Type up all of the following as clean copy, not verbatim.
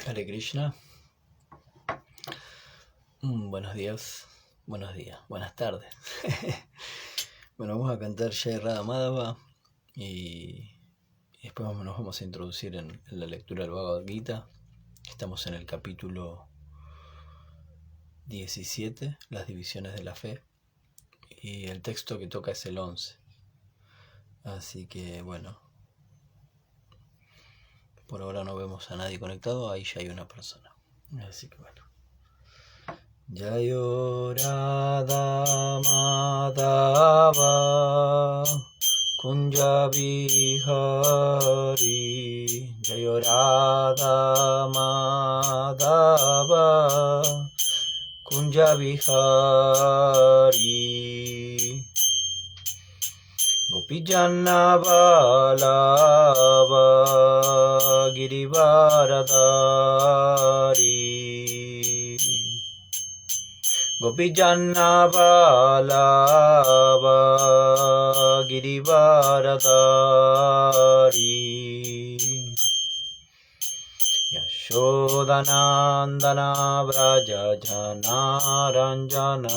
Hare Krishna. Buenos días, buenas tardes. Bueno, vamos a cantar Jai Radha Madhava y después nos vamos a introducir en la lectura del Bhagavad Gita. Estamos en el capítulo 17, las divisiones de la fe, y el texto que toca es el 11. Así que bueno, por ahora no vemos a nadie conectado, ahí ya hay una persona. Así que bueno. Jayo Radha Madhava Kunja Vihari, Jayo Radha Madhava Kunja Vihari, Gopijana Vallabha Girivaradari, Gopijana Vallabha Girivaradari, Yashodanandana Vraja Jana Ranjana,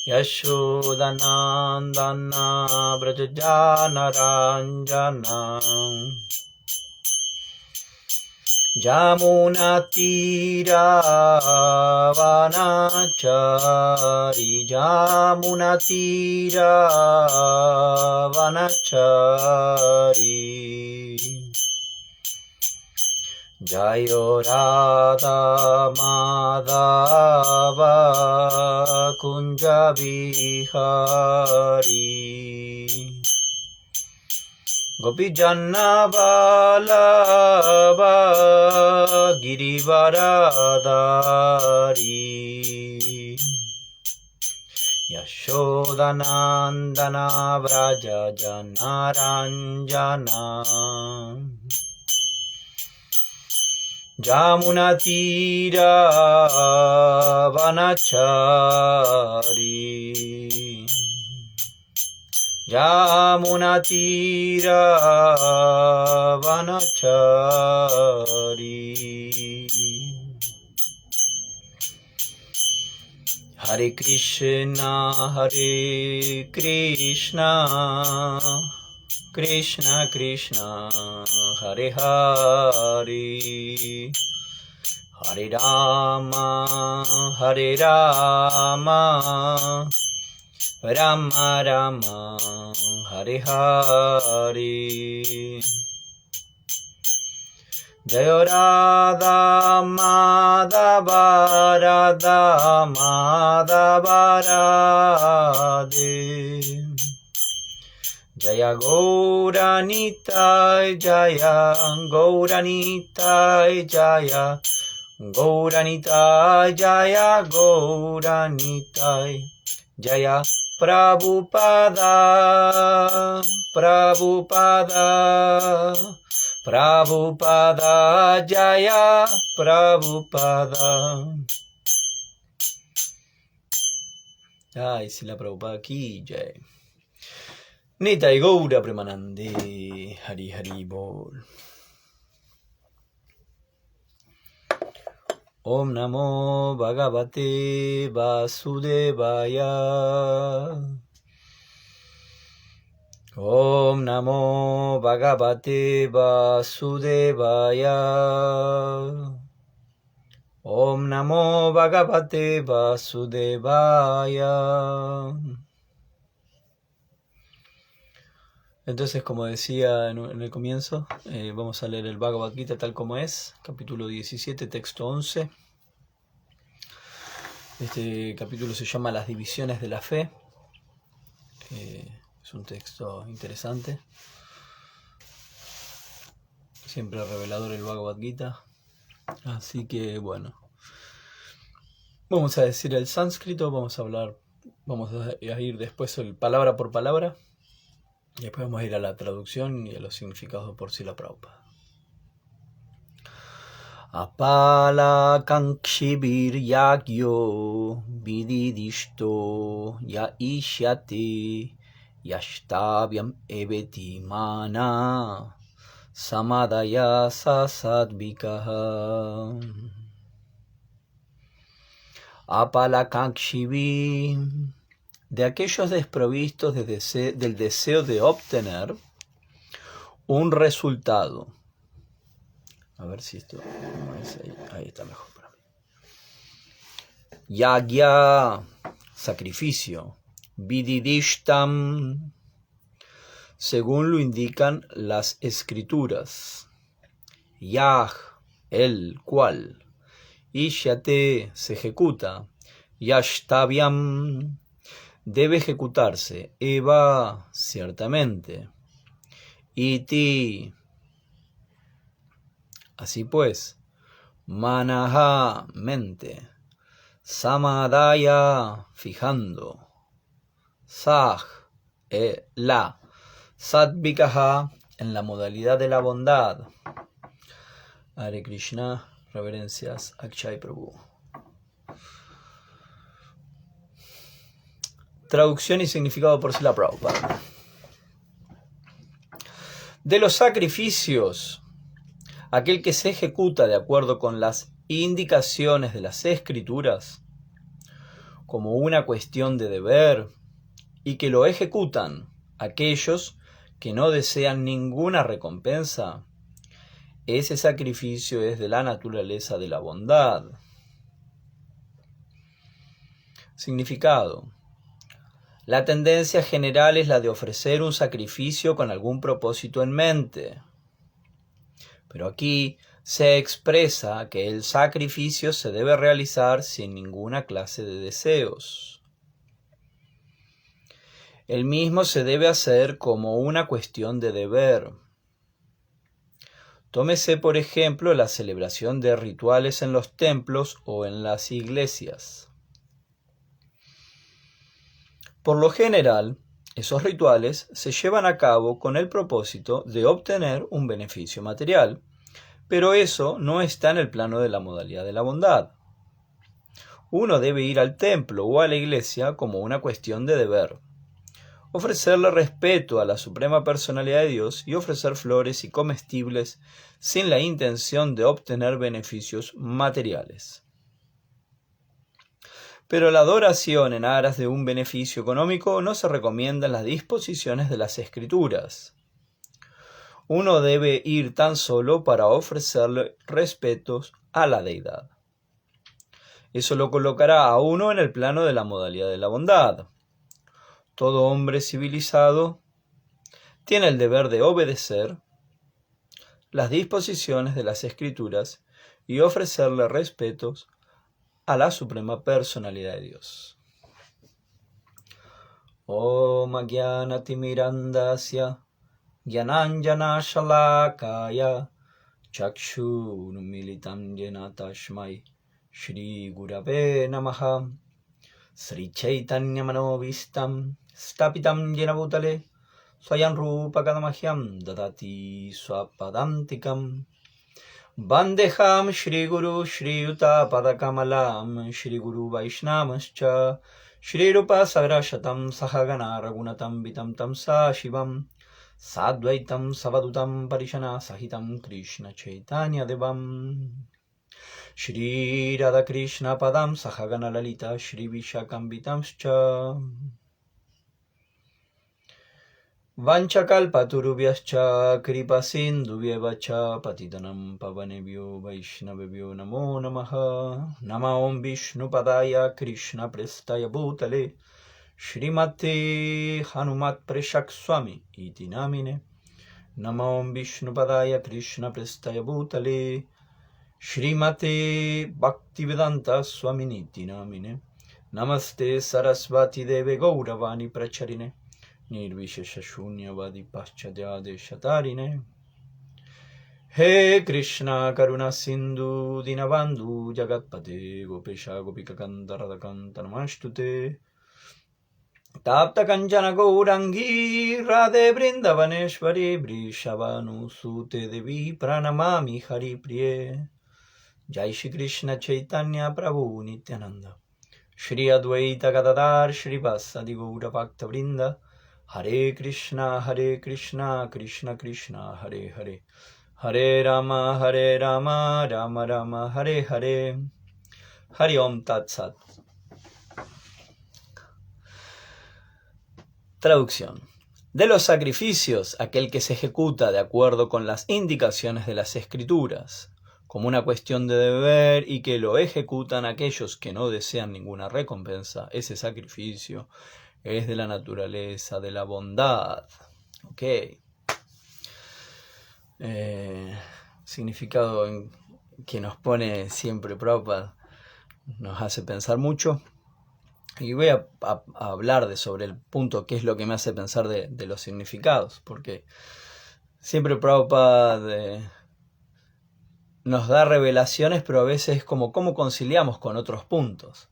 Yashodanandana Vraja Jana Ranjana, Jamuna Tira Vanachari, Jamuna Tira Vanachari, Jayo Radha Madhava Kunja Vihari, Gopijana Vallabha Girivaradari, Yashodanandana Vraja Jana Ranjana, Jamuna Tira Vanachari, Jamuna Tira Vanachari. Hare Krishna, Krishna Krishna, Hare Hare, Hare Rama, Rama Rama, Hare Hare. Jayo Radha Madhava Radha Madhava Radhe, Jaya Gauranitai Jaya, Gauranitai Jaya, Gauranitai Jaya, Gauranitai Jaya, Prabhupada, Prabhupada, Prabhupada Jaya, Prabhupada. Ay, si la Prabhupada aquí, Jai. Nitai Gaura Premanande, Hari Hari Bol. Om Namo Bhagavate Vasudevaya. Om Namo Bhagavate Vasudevaya. Om Namo Bhagavate Vasudevaya. Entonces, como decía en el comienzo, vamos a leer el Bhagavad Gita tal como es, capítulo 17, texto 11. Este capítulo se llama Las divisiones de la fe. Es un texto interesante. Siempre revelador el Bhagavad Gita. Así que bueno. Vamos a decir el sánscrito, vamos a ir después palabra por palabra. Y después vamos a ir a la traducción y a los significados por Srila Prabhupada. Apala kankshibir yagyo vididishto ya ishyate yashtavyam eveti mana samadaya sa satvikaha apalakangshivi, de aquellos desprovistos del deseo de obtener un resultado. A ver si esto no es ahí está mejor para mí. Yagya, sacrificio. Vididishtam, según lo indican las escrituras. Yag, el cual. Ishyate, se ejecuta. Yashtavyam, debe ejecutarse. Eva, ciertamente. Iti, así pues. Manaha, mente. Samadaya, fijando. Sah, la. Satvikaha, en la modalidad de la bondad. Hare Krishna, reverencias Akshay Prabhu. Traducción y significado por Srila Prabhupada. De los sacrificios, aquel que se ejecuta de acuerdo con las indicaciones de las escrituras, como una cuestión de deber, y que lo ejecutan aquellos que no desean ninguna recompensa, ese sacrificio es de la naturaleza de la bondad. Significado. La tendencia general es la de ofrecer un sacrificio con algún propósito en mente. Pero aquí se expresa que el sacrificio se debe realizar sin ninguna clase de deseos. El mismo se debe hacer como una cuestión de deber. Tómese, por ejemplo, la celebración de rituales en los templos o en las iglesias. Por lo general, esos rituales se llevan a cabo con el propósito de obtener un beneficio material, pero eso no está en el plano de la modalidad de la bondad. Uno debe ir al templo o a la iglesia como una cuestión de deber, ofrecerle respeto a la Suprema Personalidad de Dios y ofrecer flores y comestibles sin la intención de obtener beneficios materiales. Pero la adoración en aras de un beneficio económico no se recomienda en las disposiciones de las Escrituras. Uno debe ir tan solo para ofrecerle respetos a la deidad. Eso lo colocará a uno en el plano de la modalidad de la bondad. Todo hombre civilizado tiene el deber de obedecer las disposiciones de las Escrituras y ofrecerle respetos a la Suprema Personalidad de Dios. Om Jnanatimirandasya Jnananjana Shalakaya Chakshurmilitam Jena Tashmai Shri Gurave Namaha Sri Chaitanya Manovistam Stapitam Jena Bhutale Swayam Rupa Kadamahyam Dadati Swapadantikam Vandeham Shri Guru Shri Yuta Padakamalam Shri Guru Vaishnamascha Shri Rupa Sagrashatam Sahagana Ragunatam Vitam Tam Sa Shivam Sadvaitam Savadutam Parishana Sahitam Krishna Chaitanya Devam Shri Radha Krishna Padam Sahagana Lalita Shri Vishakam Vitamscha Vanchakalpaturubhyascha Kripasindubhyevacha Patitanam Pavanebhyo Vaishnavebhyo Namo Namaha Nama Om Vishnu Padaya Krishna Prestaya Bhutale Shrimate Hanumat Preshak Swami Iti Namine Nama Om Vishnu Padaya Krishna Prestaya Bhutale Shrimate Bhaktivedanta Swami Niti Namine Namaste Sarasvati Deve Gauravani Pracharine Nirvishesha Shunyavadi Paschadhyade Shatarine He Krishna Karuna Sindhu Dinabandhu Jagatpate Gopesha Gopika Kanta Radhakanta Namastute Tapta Kanchana Gaurangi Radhe Vrindavaneshwari Vrishabhanu Sute Devi Pranamami Hari Priye Jai Shri Krishna Chaitanya Prabhu Nityananda Shri Advaita Gadadhar Shri Vasadi Gaura Bhakta Vrinda Hare Krishna, Krishna Krishna, Hare Hare. Hare Rama, Rama Rama, Hare Hare. Hari Om Tat Sat. Traducción. De los sacrificios, aquel que se ejecuta de acuerdo con las indicaciones de las Escrituras, como una cuestión de deber y que lo ejecutan aquellos que no desean ninguna recompensa, ese sacrificio es de la naturaleza de la bondad. Ok. Significado que nos pone siempre Prabhupada, nos hace pensar mucho. Y voy a hablar sobre el punto, qué es lo que me hace pensar de los significados, porque siempre Prabhupada nos da revelaciones, pero a veces es como cómo conciliamos con otros puntos,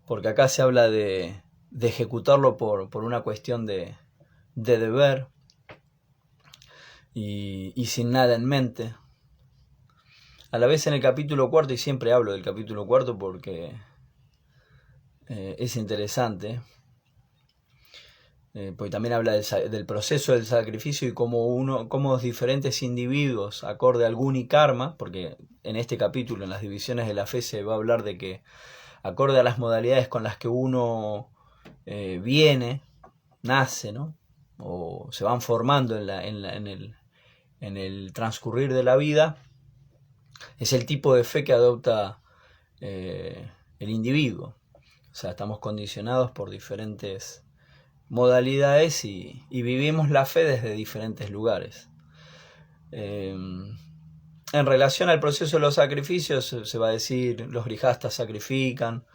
porque acá se habla de ejecutarlo por una cuestión de deber y sin nada en mente. A la vez en el capítulo 4, y siempre hablo del capítulo 4 porque es interesante, porque también habla del proceso del sacrificio y cómo diferentes individuos, acorde al guni karma, porque en este capítulo, en las divisiones de la fe, se va a hablar de que acorde a las modalidades con las que uno nace, ¿no? O se van formando en el transcurrir de la vida, es el tipo de fe que adopta el individuo. O sea, estamos condicionados por diferentes modalidades y vivimos la fe desde diferentes lugares. En relación al proceso de los sacrificios, se va a decir, los grijastas sacrifican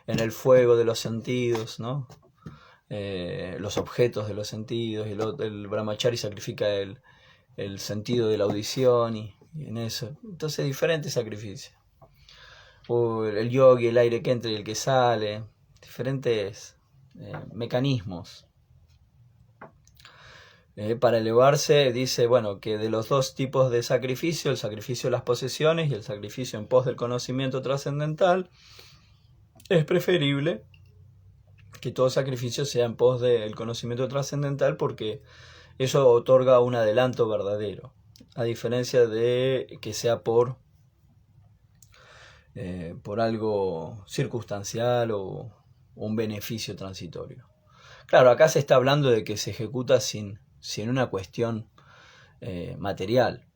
en el fuego de los sentidos, ¿no? Los objetos de los sentidos, y el brahmachari sacrifica el sentido de la audición y en eso. Entonces, diferentes sacrificios. O el yogi, el aire que entra y el que sale, diferentes mecanismos. Para elevarse, dice, bueno, que de los dos tipos de sacrificio, el sacrificio de las posesiones y el sacrificio en pos del conocimiento trascendental, es preferible que todo sacrificio sea en pos del conocimiento trascendental, porque eso otorga un adelanto verdadero, a diferencia de que sea por algo circunstancial o un beneficio transitorio. Claro, acá se está hablando de que se ejecuta sin una cuestión material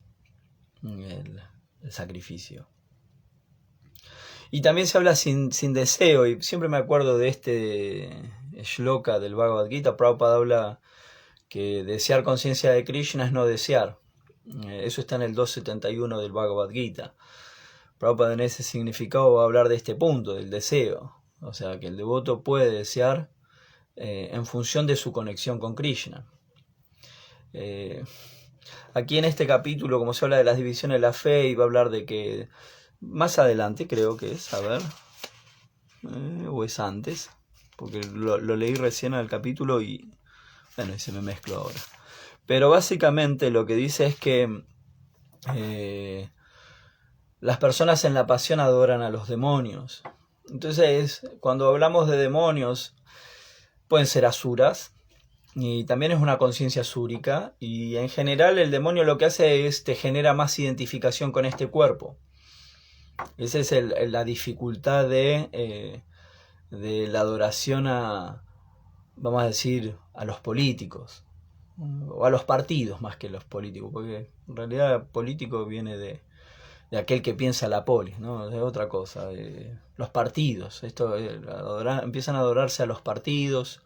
el sacrificio. Y también se habla sin deseo, y siempre me acuerdo de este shloka del Bhagavad Gita. Prabhupada habla que desear conciencia de Krishna es no desear. Eso está en el 271 del Bhagavad Gita. Prabhupada en ese significado va a hablar de este punto, del deseo. O sea, que el devoto puede desear en función de su conexión con Krishna. Aquí en este capítulo, como se habla de las divisiones de la fe, y va a hablar de que más adelante, creo que es, a ver, o es antes, porque lo leí recién al capítulo y bueno, y se me mezcló ahora. Pero básicamente lo que dice es que las personas en la pasión adoran a los demonios. Entonces, cuando hablamos de demonios, pueden ser asuras, y también es una conciencia asúrica, y en general el demonio lo que hace es te genera más identificación con este cuerpo. Esa es la dificultad de la adoración vamos a decir, a los políticos, o a los partidos más que los políticos, porque en realidad político viene de aquel que piensa la polis, ¿no? Es otra cosa. Los partidos, empiezan a adorarse a los partidos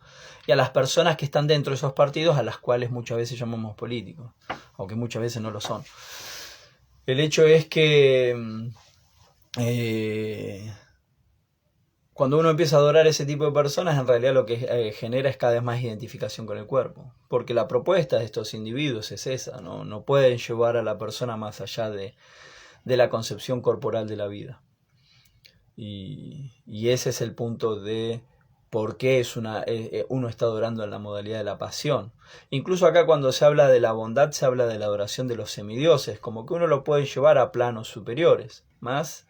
y a las personas que están dentro de esos partidos, a las cuales muchas veces llamamos políticos, aunque muchas veces no lo son. El hecho es que cuando uno empieza a adorar ese tipo de personas, en realidad lo que genera es cada vez más identificación con el cuerpo, porque la propuesta de estos individuos es esa, no pueden llevar a la persona más allá de la concepción corporal de la vida. Y ese es el punto de por qué uno está adorando en la modalidad de la pasión. Incluso acá, cuando se habla de la bondad, se habla de la adoración de los semidioses, como que uno lo puede llevar a planos superiores. Más,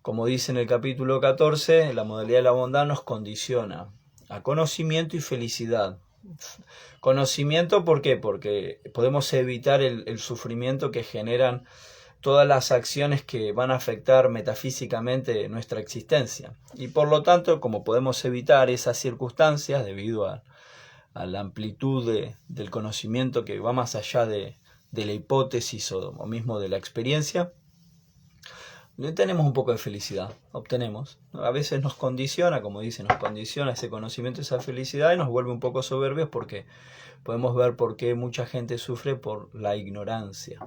como dice en el capítulo 14, la modalidad de la bondad nos condiciona a conocimiento y felicidad, Conocimiento, ¿por qué? Porque podemos evitar el sufrimiento que generan todas las acciones que van a afectar metafísicamente nuestra existencia. Y por lo tanto, como podemos evitar esas circunstancias debido a la amplitud del conocimiento que va más allá de la hipótesis o mismo de la experiencia, tenemos un poco de felicidad, obtenemos. A veces nos condiciona, como dice, nos condiciona ese conocimiento, esa felicidad, y nos vuelve un poco soberbios porque podemos ver por qué mucha gente sufre por la ignorancia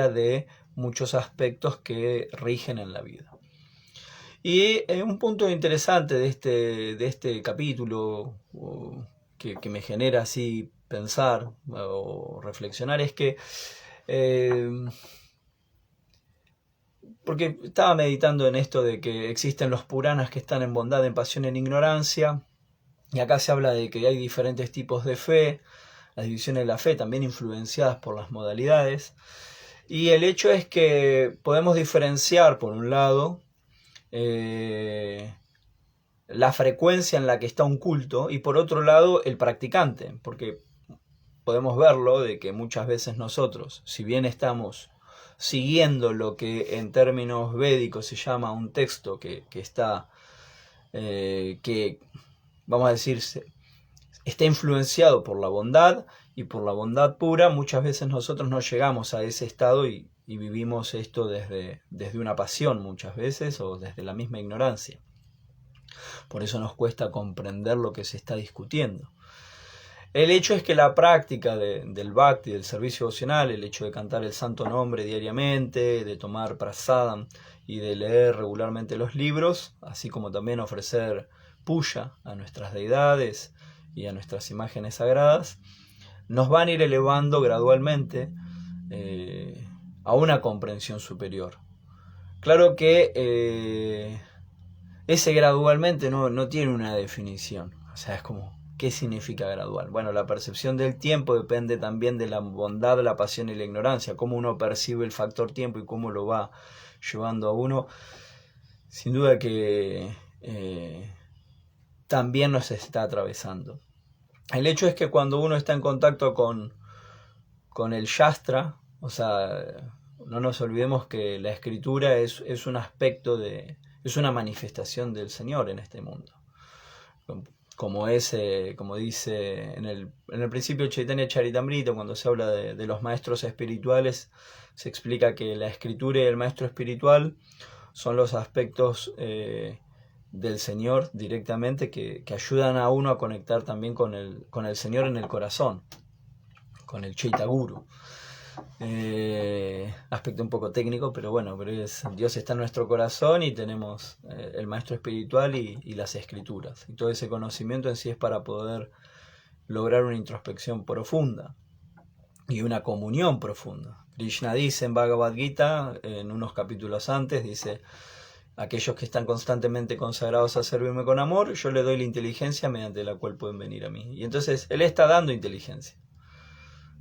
de muchos aspectos que rigen en la vida. Y un punto interesante de este capítulo que me genera así pensar o reflexionar es que porque estaba meditando en esto de que existen los Puranas que están en bondad, en pasión, en ignorancia, y acá se habla de que hay diferentes tipos de fe, las divisiones de la fe también influenciadas por las modalidades, y el hecho es que podemos diferenciar, por un lado, la frecuencia en la que está un culto, y por otro lado, el practicante, porque podemos verlo de que muchas veces nosotros, si bien estamos siguiendo lo que en términos védicos se llama un texto que está, que vamos a decir, está influenciado por la bondad y por la bondad pura, muchas veces nosotros no llegamos a ese estado y vivimos esto desde una pasión muchas veces o desde la misma ignorancia. Por eso nos cuesta comprender lo que se está discutiendo. El hecho es que la práctica del bhakti, del servicio devocional, el hecho de cantar el santo nombre diariamente, de tomar prasadam y de leer regularmente los libros, así como también ofrecer puya a nuestras deidades y a nuestras imágenes sagradas, nos van a ir elevando gradualmente a una comprensión superior. Claro que ese gradualmente no tiene una definición, o sea, es como, ¿qué significa gradual? Bueno, la percepción del tiempo depende también de la bondad, la pasión y la ignorancia, cómo uno percibe el factor tiempo y cómo lo va llevando a uno. Sin duda que también nos está atravesando. El hecho es que cuando uno está en contacto con el Shastra, o sea, no nos olvidemos que la escritura es un aspecto es una manifestación del Señor en este mundo. Como dice en el principio Chaitanya Charitamrita, cuando se habla de los maestros espirituales, se explica que la escritura y el maestro espiritual son los aspectos del Señor directamente que ayudan a uno a conectar también con el Señor en el corazón, con el Chaitaguru. Aspecto un poco técnico, pero bueno, Dios está en nuestro corazón y tenemos el maestro espiritual y las escrituras. Y todo ese conocimiento en sí es para poder lograr una introspección profunda y una comunión profunda. Krishna dice en Bhagavad Gita, en unos capítulos antes, dice: aquellos que están constantemente consagrados a servirme con amor, yo le doy la inteligencia mediante la cual pueden venir a mí. Y entonces Él está dando inteligencia.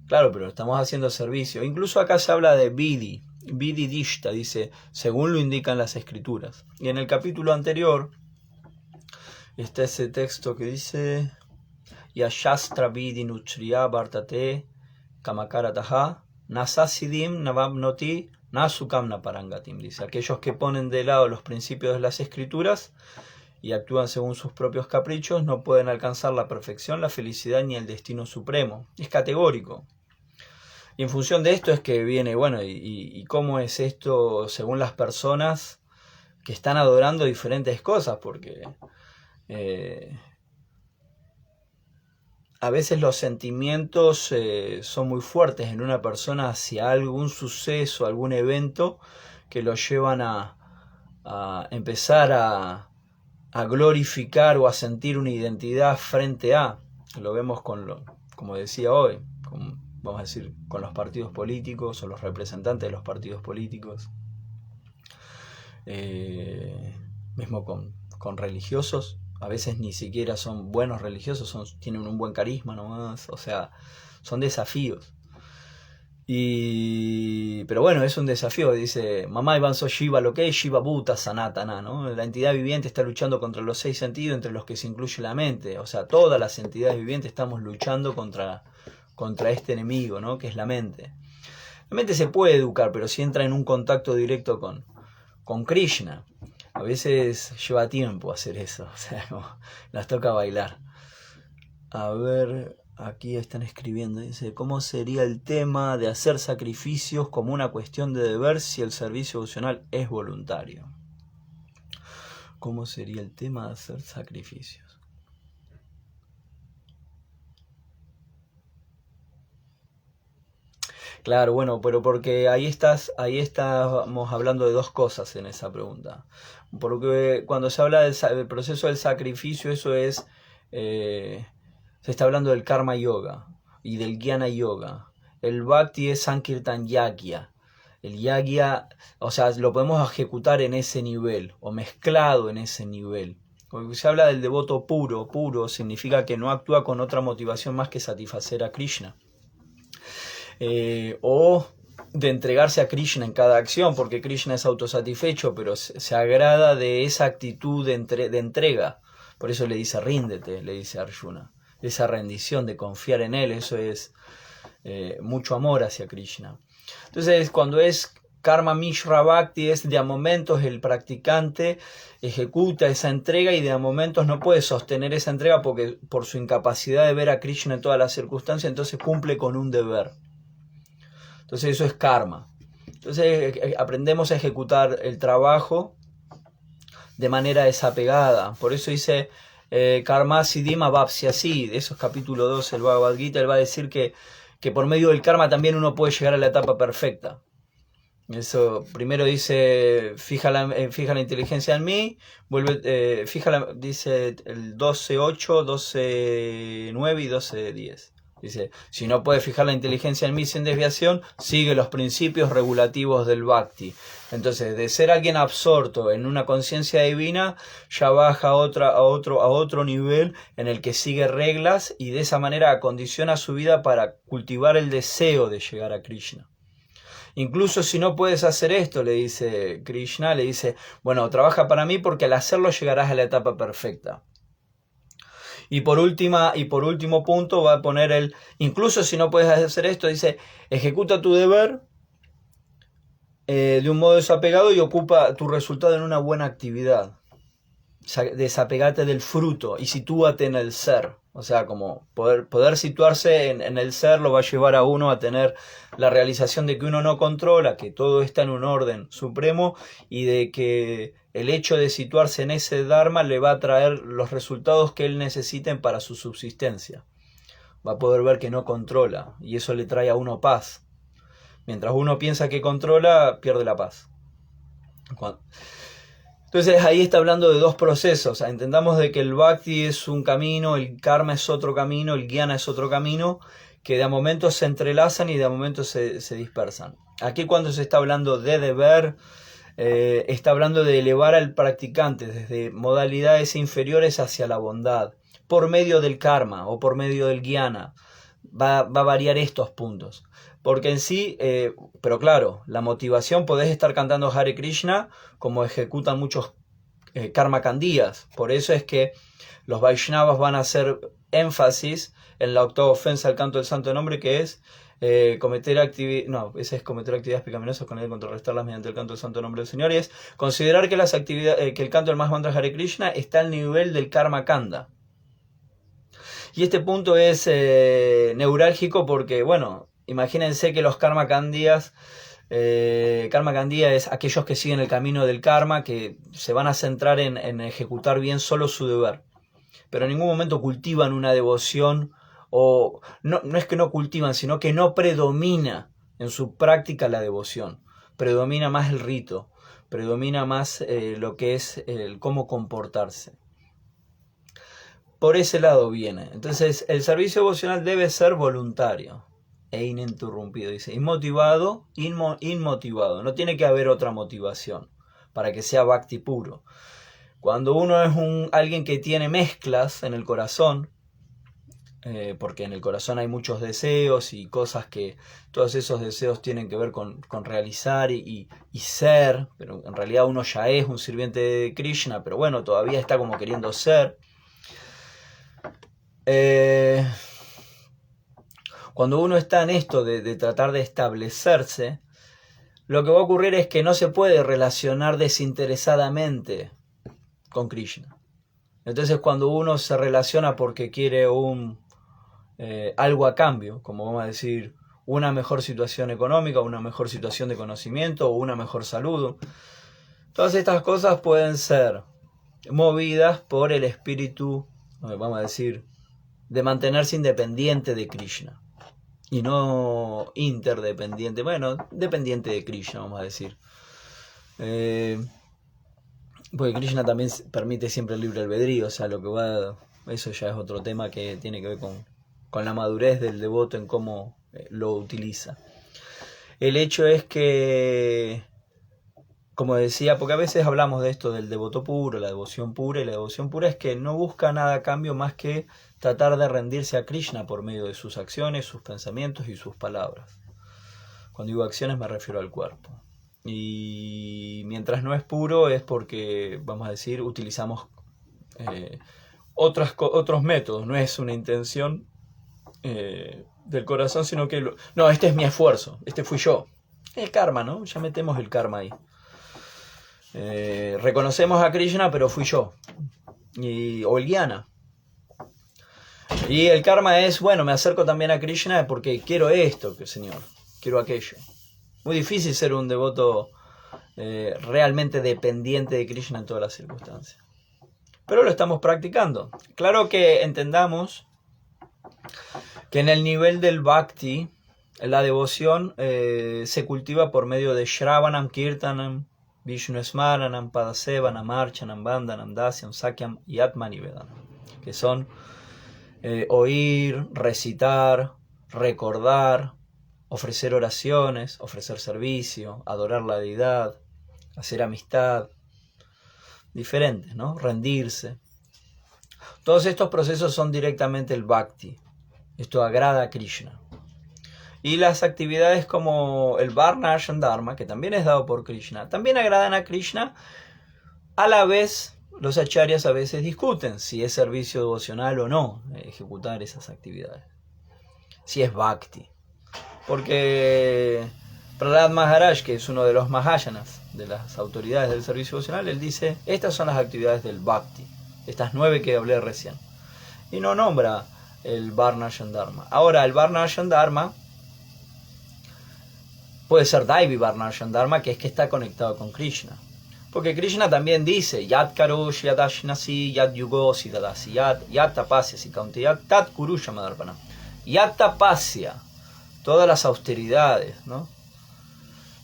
Claro, pero estamos haciendo servicio. Incluso acá se habla de Vidhi Dishta, dice, según lo indican las escrituras. Y en el capítulo anterior está ese texto que dice: Yashastra Vidhi Nutriya Vartate Kamakarataha Nasasidim Navamnoti Nasukamna Parangatim. Dice, aquellos que ponen de lado los principios de las escrituras y actúan según sus propios caprichos no pueden alcanzar la perfección, la felicidad ni el destino supremo. Es categórico. Y en función de esto es que viene, bueno, y cómo es esto según las personas que están adorando diferentes cosas, porque a veces los sentimientos son muy fuertes en una persona hacia algún suceso, algún evento que lo llevan a empezar a glorificar o a sentir una identidad frente a. Lo vemos como decía hoy, vamos a decir, con los partidos políticos o los representantes de los partidos políticos, mismo con religiosos. A veces ni siquiera son buenos religiosos, tienen un buen carisma nomás, o sea, son desafíos. Pero bueno, es un desafío. Dice, Mamá Ivanso Shiva, lo que es Shiva Bhuta Sanatana, ¿no? La entidad viviente está luchando contra los 6 sentidos, entre los que se incluye la mente. O sea, todas las entidades vivientes estamos luchando contra este enemigo, ¿no? Que es la mente. La mente se puede educar, pero si entra en un contacto directo con Krishna. A veces lleva tiempo hacer eso. O sea, nos toca bailar. A ver, aquí están escribiendo, dice, ¿cómo sería el tema de hacer sacrificios como una cuestión de deber si el servicio devocional es voluntario? ¿Cómo sería el tema de hacer sacrificios? Claro, bueno, pero porque ahí estamos hablando de dos cosas en esa pregunta. Porque cuando se habla del proceso del sacrificio, eso es... se está hablando del karma yoga y del jnana yoga. El bhakti es sankirtan yagya. El yagya, o sea, lo podemos ejecutar en ese nivel o mezclado en ese nivel. Cuando se habla del devoto puro, puro significa que no actúa con otra motivación más que satisfacer a Krishna. O de entregarse a Krishna en cada acción, porque Krishna es autosatisfecho, pero se agrada de esa actitud de entrega. Por eso le dice ríndete, le dice Arjuna. Esa rendición de confiar en él, eso es mucho amor hacia Krishna. Entonces, cuando es Karma Mishra Bhakti, es de a momentos el practicante ejecuta esa entrega y de a momentos no puede sostener esa entrega porque por su incapacidad de ver a Krishna en todas las circunstancias, entonces cumple con un deber. Entonces eso es karma. Entonces aprendemos a ejecutar el trabajo de manera desapegada. Por eso dice karma siddhima vapsyasi. Eso es capítulo 12 del Bhagavad Gita. Él va a decir que por medio del karma también uno puede llegar a la etapa perfecta. Eso primero dice fija la inteligencia en mí, dice el 12.8, 12.9 y 12.10. Dice, si no puedes fijar la inteligencia en mí sin desviación, sigue los principios regulativos del Bhakti. Entonces, de ser alguien absorto en una conciencia divina, ya baja a otro nivel en el que sigue reglas y de esa manera acondiciona su vida para cultivar el deseo de llegar a Krishna. Incluso si no puedes hacer esto, le dice Krishna, le dice, bueno, trabaja para mí porque al hacerlo llegarás a la etapa perfecta. Y por último punto va a poner incluso si no puedes hacer esto, dice, ejecuta tu deber de un modo desapegado y ocupa tu resultado en una buena actividad. Desapegate del fruto y sitúate en el ser. O sea, como poder situarse en el ser lo va a llevar a uno a tener la realización de que uno no controla, que todo está en un orden supremo y de que el hecho de situarse en ese Dharma le va a traer los resultados que él necesite para su subsistencia. Va a poder ver que no controla y eso le trae a uno paz. Mientras uno piensa que controla, pierde la paz. Entonces ahí está hablando de dos procesos. Entendamos de que el Bhakti es un camino, el Karma es otro camino, el Jnana es otro camino, que de a momentos se entrelazan y de a momentos se dispersan. Aquí cuando se está hablando de deber, está hablando de elevar al practicante desde modalidades inferiores hacia la bondad, por medio del Karma o por medio del Jnana. Va a variar estos puntos. Porque en sí, pero claro, la motivación, podés estar cantando Hare Krishna como ejecutan muchos karma kandiyas. Por eso es que los Vaishnavas van a hacer énfasis en la octava ofensa al canto del santo nombre, que es cometer actividades pecaminosas con el contrarrestarlas mediante el canto del santo nombre del Señor, y es considerar que que el canto del Mahamantra Hare Krishna está al nivel del karma kanda. Y este punto es neurálgico porque, bueno, imagínense que los karma kandiyas, karma kandiya es aquellos que siguen el camino del karma, que se van a centrar en ejecutar bien solo su deber, pero en ningún momento cultivan una devoción, o no es que no cultivan, sino que no predomina en su práctica la devoción, predomina más el rito, predomina más lo que es el cómo comportarse. Por ese lado viene. Entonces el servicio devocional debe ser voluntario e ininterrumpido, dice, inmotivado, no tiene que haber otra motivación para que sea bhakti puro. Cuando uno es alguien que tiene mezclas en el corazón, porque en el corazón hay muchos deseos y cosas que todos esos deseos tienen que ver con realizar y ser, pero en realidad uno ya es un sirviente de Krishna, pero bueno, todavía está como queriendo ser. Cuando uno está en esto de tratar de establecerse, lo que va a ocurrir es que no se puede relacionar desinteresadamente con Krishna. Entonces cuando uno se relaciona porque quiere algo a cambio, como vamos a decir, una mejor situación económica, una mejor situación de conocimiento o una mejor salud, todas estas cosas pueden ser movidas por el espíritu, vamos a decir, de mantenerse independiente de Krishna y no interdependiente, bueno, dependiente de Krishna, vamos a decir. Porque Krishna también permite siempre el libre albedrío, o sea, eso ya es otro tema que tiene que ver con la madurez del devoto en cómo lo utiliza. El hecho es que, como decía, porque a veces hablamos de esto del devoto puro, la devoción pura, y la devoción pura es que no busca nada a cambio más que tratar de rendirse a Krishna por medio de sus acciones, sus pensamientos y sus palabras. Cuando digo acciones me refiero al cuerpo. Y mientras no es puro es porque, vamos a decir, utilizamos otros métodos. No es una intención del corazón, sino que no, este es mi esfuerzo, este fui yo. El karma, ¿no? Ya metemos el karma ahí. Reconocemos a Krishna, pero fui yo. O el jnana. Y el karma es, bueno, me acerco también a Krishna porque quiero esto, Señor, quiero aquello. Muy difícil ser un devoto realmente dependiente de Krishna en todas las circunstancias. Pero lo estamos practicando. Claro que entendamos que en el nivel del bhakti, la devoción se cultiva por medio de Shravanam, Kirtanam, Vishnu Smaranam, Padasevanam, Archanam, Vandanam, Dasyam, Sakyam y Atmanivedanam, que son oír, recitar, recordar, ofrecer oraciones, ofrecer servicio, adorar la deidad, hacer amistad, diferentes, ¿no? Rendirse. Todos estos procesos son directamente el bhakti. Esto agrada a Krishna. Y las actividades como el Varnashram Dharma, que también es dado por Krishna, también agradan a Krishna. A la vez, los acharyas a veces discuten si es servicio devocional o no ejecutar esas actividades. Si es bhakti. Porque Prahlad Maharaj, que es uno de los Mahayanas, de las autoridades del servicio devocional, él dice, estas son las actividades del bhakti, estas 9 que hablé recién. Y no nombra el Varnashram Dharma. Ahora, el Varnashram Dharma puede ser Daivi Varnashram Dharma, que es que está conectado con Krishna. Porque Krishna también dice, Yad karosh, yad ashnasi, yad yugosi, dadasi, yad tapasyasi, kaunteyat, tat kurusha madarpana. Yad tapasya, todas las austeridades, ¿no?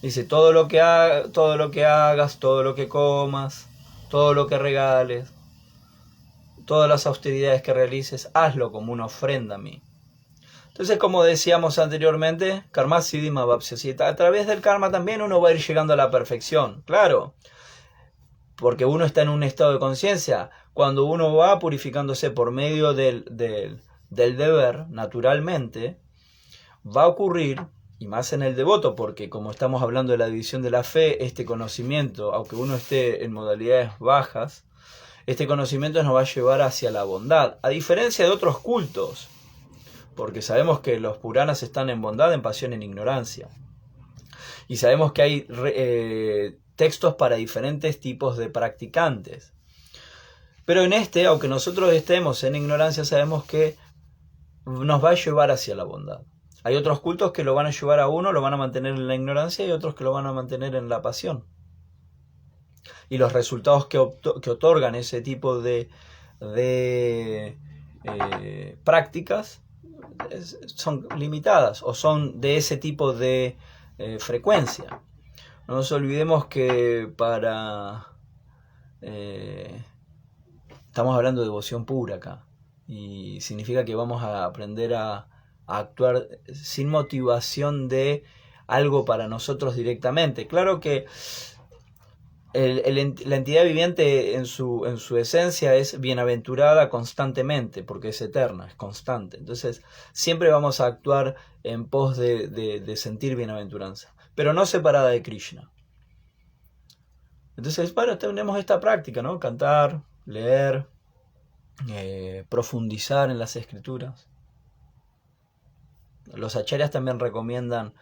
Dice, todo lo que hagas, todo lo que comas, todo lo que regales, todas las austeridades que realices, hazlo como una ofrenda a mí. Entonces, como decíamos anteriormente, karma siddhima vapsyasita. A través del karma también uno va a ir llegando a la perfección, claro. Porque uno está en un estado de conciencia. Cuando uno va purificándose por medio del deber, naturalmente, va a ocurrir, y más en el devoto, porque como estamos hablando de la división de la fe, este conocimiento, aunque uno esté en modalidades bajas, este conocimiento nos va a llevar hacia la bondad, a diferencia de otros cultos, porque sabemos que los Puranas están en bondad, en pasión, en ignorancia. Y sabemos que hay textos para diferentes tipos de practicantes. Pero en este, aunque nosotros estemos en ignorancia, sabemos que nos va a llevar hacia la bondad. Hay otros cultos que lo van a llevar a uno, lo van a mantener en la ignorancia, y otros que lo van a mantener en la pasión. Y los resultados que otorgan ese tipo de prácticas son limitadas o son de ese tipo de frecuencia. No nos olvidemos que estamos hablando de devoción pura acá, y significa que vamos a aprender a actuar sin motivación de algo para nosotros directamente. Claro que la entidad viviente en su esencia es bienaventurada constantemente, porque es eterna, es constante. Entonces, siempre vamos a actuar en pos de sentir bienaventuranza, pero no separada de Krishna. Entonces, bueno, tenemos esta práctica, ¿no? Cantar, leer, profundizar en las escrituras. Los acharyas también recomiendan,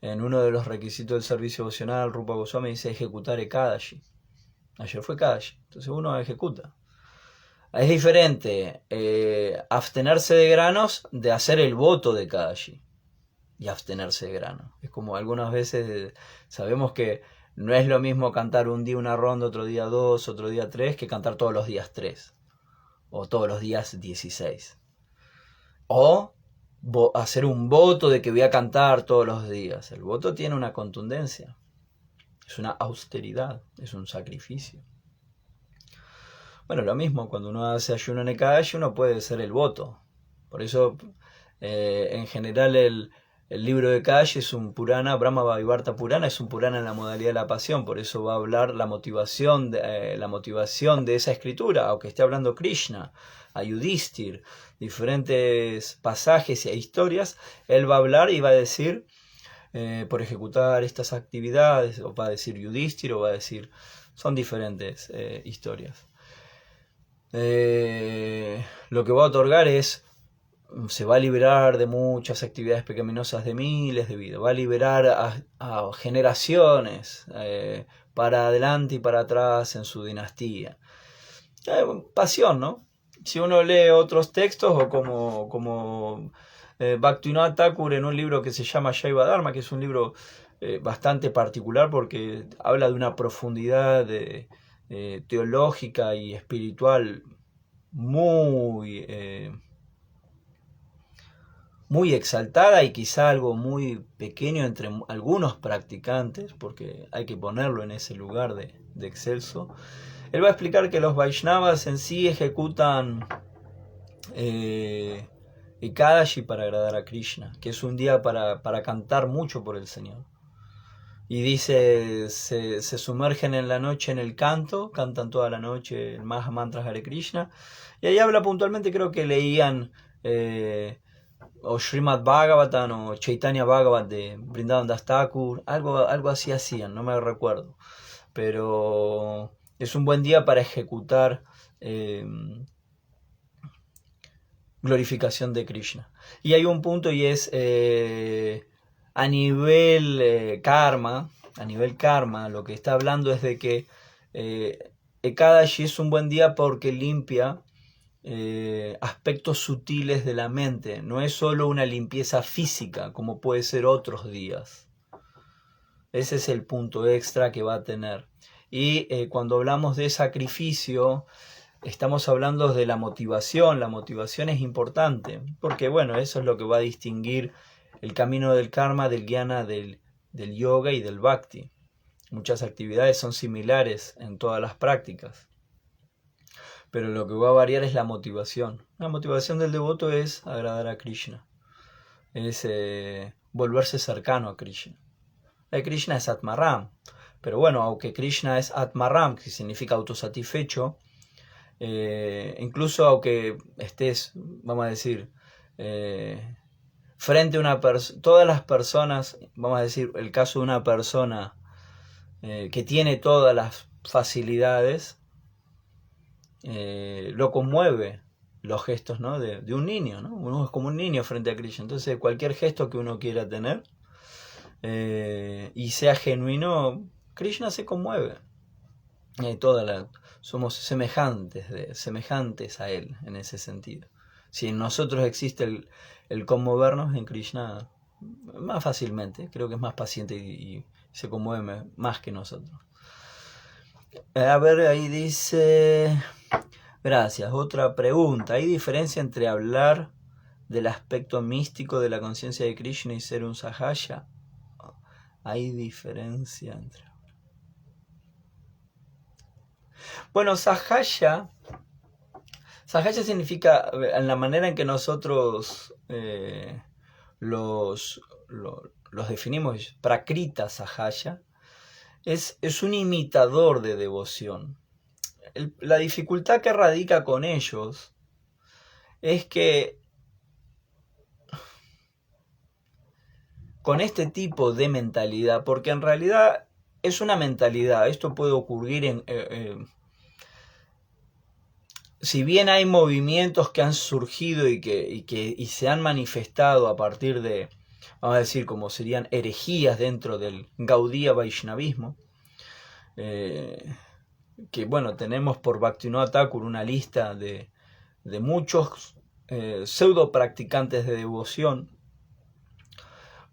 en uno de los requisitos del servicio devocional, Rupa Goswami dice ejecutar Ekadashi. Ayer fue Ekadashi, entonces uno ejecuta. Es diferente abstenerse de granos de hacer el voto de Ekadashi y abstenerse de granos. Es como algunas veces sabemos que no es lo mismo cantar un día una ronda, otro día 2, otro día 3, que cantar todos los días 3 o todos los días 16. O hacer un voto de que voy a cantar todos los días. El voto tiene una contundencia, es una austeridad, es un sacrificio. Bueno, lo mismo, cuando uno hace ayuno en Ekadashi, uno puede hacer el voto. Por eso, en general, el libro de Ekadashi es un Purana, Brahma Vaivarta Purana, es un Purana en la modalidad de la pasión. Por eso va a hablar la motivación de esa escritura, aunque esté hablando Krishna, a Yudhishthir, diferentes pasajes e historias, él va a hablar y va a decir, por ejecutar estas actividades, o va a decir Yudhishthir, o va a decir, son diferentes historias. Lo que va a otorgar se va a liberar de muchas actividades pecaminosas de miles de vidas, va a liberar a generaciones para adelante y para atrás en su dinastía. Pasión, ¿no? Si uno lee otros textos, o como Bhaktivinoda Thakur en un libro que se llama Shaiva Dharma, que es un libro bastante particular porque habla de una profundidad teológica y espiritual muy exaltada, y quizá algo muy pequeño entre algunos practicantes, porque hay que ponerlo en ese lugar de excelso. Él va a explicar que los Vaishnavas en sí ejecutan Ekadashi para agradar a Krishna, que es un día para cantar mucho por el Señor. Y dice, se sumergen en la noche en el canto, cantan toda la noche el Maha Mantra Hare Krishna. Y ahí habla puntualmente, creo que leían o Srimad Bhagavatam o Chaitanya Bhagavat de Vrindavan Das Thakur, algo así hacían, no me recuerdo. Pero es un buen día para ejecutar glorificación de Krishna. Y hay un punto, y es a nivel karma, lo que está hablando es de que Ekadashi es un buen día porque limpia aspectos sutiles de la mente. No es solo una limpieza física como puede ser otros días. Ese es el punto extra que va a tener. Y cuando hablamos de sacrificio, estamos hablando de la motivación. La motivación es importante, porque bueno, eso es lo que va a distinguir el camino del karma, del jnana, del yoga y del bhakti. Muchas actividades son similares en todas las prácticas, pero lo que va a variar es la motivación. La motivación del devoto es agradar a Krishna, es volverse cercano a Krishna. Krishna es Atmaram, pero bueno, aunque Krishna es Atmaram, que significa autosatisfecho, incluso aunque estés, vamos a decir, frente a una persona, todas las personas, vamos a decir, el caso de una persona que tiene todas las facilidades, lo conmueve los gestos, ¿no? de un niño, ¿no? Uno es como un niño frente a Krishna. Entonces cualquier gesto que uno quiera tener y sea genuino, Krishna se conmueve. Somos semejantes a él en ese sentido. Si en nosotros existe el conmovernos, en Krishna más fácilmente, creo que es más paciente y se conmueve más que nosotros. A ver, ahí dice, gracias, otra pregunta. ¿Hay diferencia entre hablar del aspecto místico de la conciencia de Krishna y ser un sahaya? ¿Hay diferencia entre...? Bueno, sahaya significa, en la manera en que nosotros los definimos, prakrita sahaya, es un imitador de devoción. La dificultad que radica con ellos es que con este tipo de mentalidad, porque en realidad es una mentalidad, esto puede ocurrir si bien hay movimientos que han surgido y se han manifestado a partir de, vamos a decir, como serían herejías dentro del Gaudiya Vaishnavismo, que bueno, tenemos por Bhaktivinoda Thakur una lista de muchos pseudo practicantes de devoción,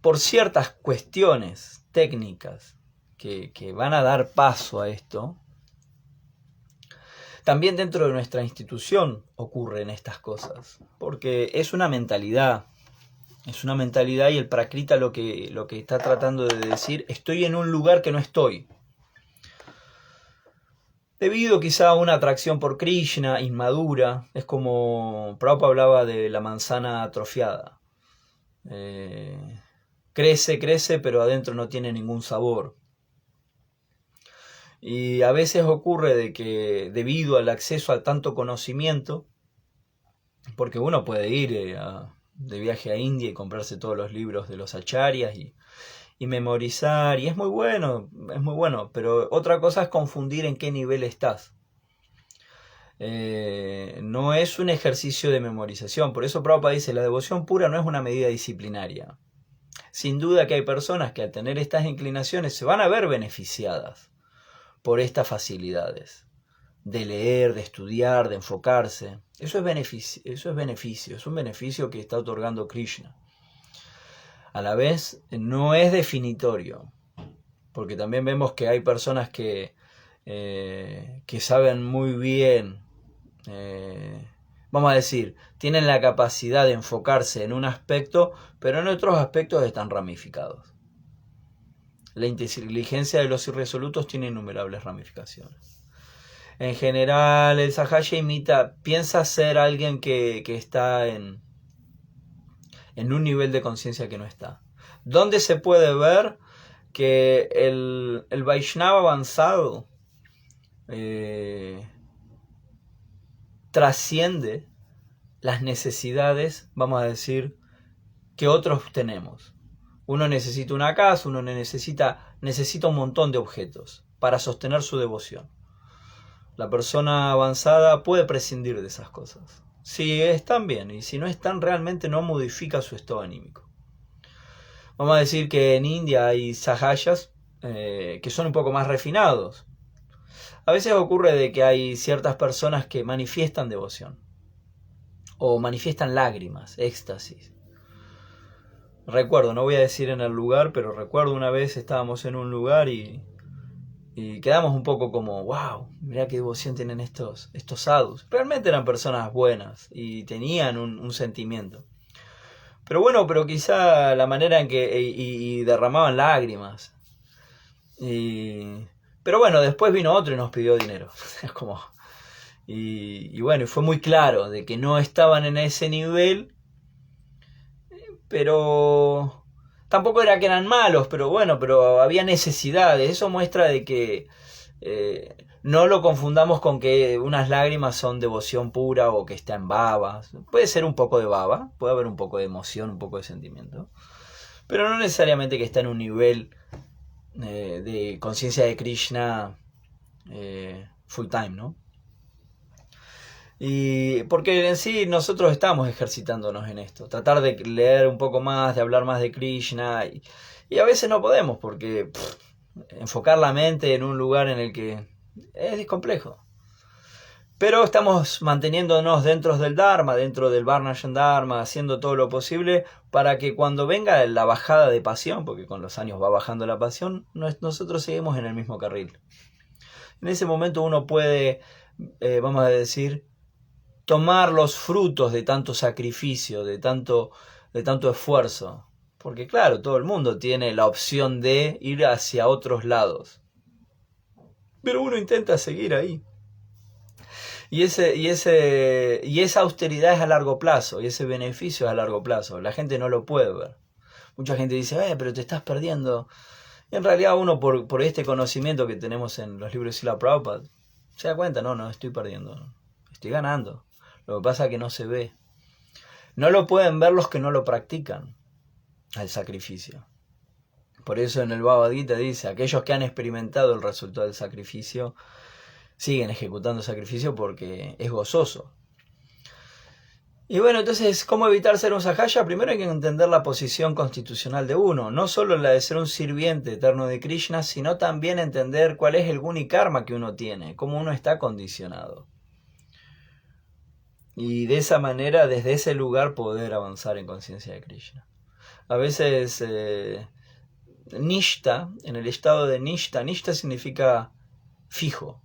por ciertas cuestiones técnicas que van a dar paso a esto. También dentro de nuestra institución ocurren estas cosas, porque es una mentalidad y el Prakrita lo que está tratando de decir, estoy en un lugar que no estoy. Debido quizá a una atracción por Krishna inmadura, es como Prabhupada hablaba de la manzana atrofiada. Crece, pero adentro no tiene ningún sabor. Y a veces ocurre de que debido al acceso a tanto conocimiento, porque uno puede ir de viaje a India y comprarse todos los libros de los acharyas y memorizar, y es muy bueno, pero otra cosa es confundir en qué nivel estás. No es un ejercicio de memorización, por eso Prabhupada dice, la devoción pura no es una medida disciplinaria. Sin duda que hay personas que al tener estas inclinaciones se van a ver beneficiadas por estas facilidades de leer, de estudiar, de enfocarse. Eso es beneficio, es un beneficio que está otorgando Krishna. A la vez no es definitorio, porque también vemos que hay personas que saben muy bien, vamos a decir, tienen la capacidad de enfocarse en un aspecto, pero en otros aspectos están ramificados. La inteligencia de los irresolutos tiene innumerables ramificaciones. En general, el Sahaya piensa ser alguien que está en un nivel de conciencia que no está. ¿Dónde se puede ver que el Vaishnava avanzado trasciende las necesidades, vamos a decir, que otros tenemos? Uno necesita una casa, uno necesita un montón de objetos para sostener su devoción. La persona avanzada puede prescindir de esas cosas. Si están bien, y si no están, realmente no modifica su estado anímico. Vamos a decir que en India hay sahayas que son un poco más refinados. A veces ocurre de que hay ciertas personas que manifiestan devoción, o manifiestan lágrimas, éxtasis. Recuerdo, no voy a decir en el lugar, pero recuerdo una vez estábamos en un lugar y quedamos un poco como, wow, mirá qué devoción tienen estos sadhus. Realmente eran personas buenas y tenían un sentimiento. Pero bueno, pero quizá la manera en que y derramaban lágrimas. Pero bueno, después vino otro y nos pidió dinero. Es como y bueno, y fue muy claro de que no estaban en ese nivel, pero tampoco era que eran malos, pero bueno, pero había necesidades. Eso muestra de que no lo confundamos con que unas lágrimas son devoción pura o que está en baba. Puede ser un poco de baba, puede haber un poco de emoción, un poco de sentimiento, pero no necesariamente que está en un nivel de conciencia de Krishna full time, ¿no? Y porque en sí nosotros estamos ejercitándonos en esto, tratar de leer un poco más, de hablar más de Krishna, y a veces no podemos porque enfocar la mente en un lugar en el que es complejo. Pero estamos manteniéndonos dentro del Dharma, dentro del Varnashram Dharma, haciendo todo lo posible para que cuando venga la bajada de pasión, porque con los años va bajando la pasión, nosotros seguimos en el mismo carril. En ese momento uno puede, vamos a decir, tomar los frutos de tanto sacrificio, de tanto esfuerzo. Porque claro, todo el mundo tiene la opción de ir hacia otros lados. Pero uno intenta seguir ahí. Y esa austeridad es a largo plazo, y ese beneficio es a largo plazo. La gente no lo puede ver. Mucha gente dice, pero te estás perdiendo Y en realidad uno por este conocimiento que tenemos en los libros de Srila Prabhupada, se da cuenta, no estoy perdiendo, estoy ganando. Lo que pasa es que no se ve. No lo pueden ver los que no lo practican, al sacrificio. Por eso en el Bhagavad Gita dice, aquellos que han experimentado el resultado del sacrificio, siguen ejecutando el sacrificio porque es gozoso. Y bueno, entonces, ¿cómo evitar ser un sahaya? Primero hay que entender la posición constitucional de uno, no solo la de ser un sirviente eterno de Krishna, sino también entender cuál es el guna y karma que uno tiene, cómo uno está condicionado. Y de esa manera, desde ese lugar, poder avanzar en conciencia de Krishna. A veces, nishta, en el estado de nishta significa fijo.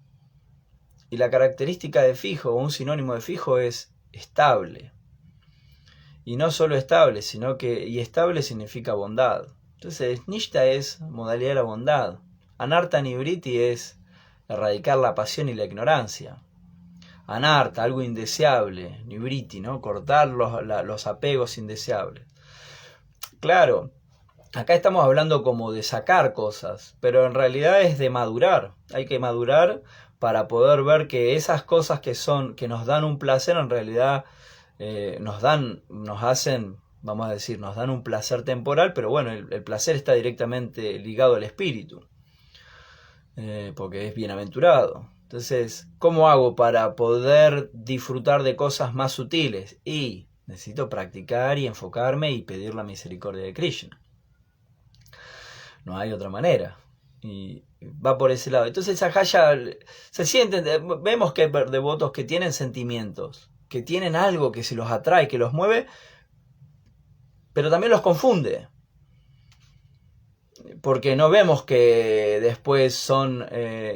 Y la característica de fijo, o un sinónimo de fijo, es estable. Y no solo estable, sino que y estable significa bondad. Entonces, nishta es modalidad de la bondad. Anartha nivriti es erradicar la pasión y la ignorancia. Anartha, algo indeseable. Nivriti, ¿no? Cortar los apegos indeseables. Claro, acá estamos hablando como de sacar cosas, pero en realidad es de madurar. Hay que madurar para poder ver que esas cosas que nos dan un placer, en realidad nos hacen, vamos a decir, nos dan un placer temporal, pero bueno, el placer está directamente ligado al espíritu, porque es bienaventurado. Entonces, ¿cómo hago para poder disfrutar de cosas más sutiles? Y necesito practicar y enfocarme y pedir la misericordia de Krishna. No hay otra manera. Y va por ese lado. Entonces sahaya se sienten, vemos que hay devotos que tienen sentimientos, que tienen algo que se los atrae, que los mueve, pero también los confunde. Porque no vemos que después son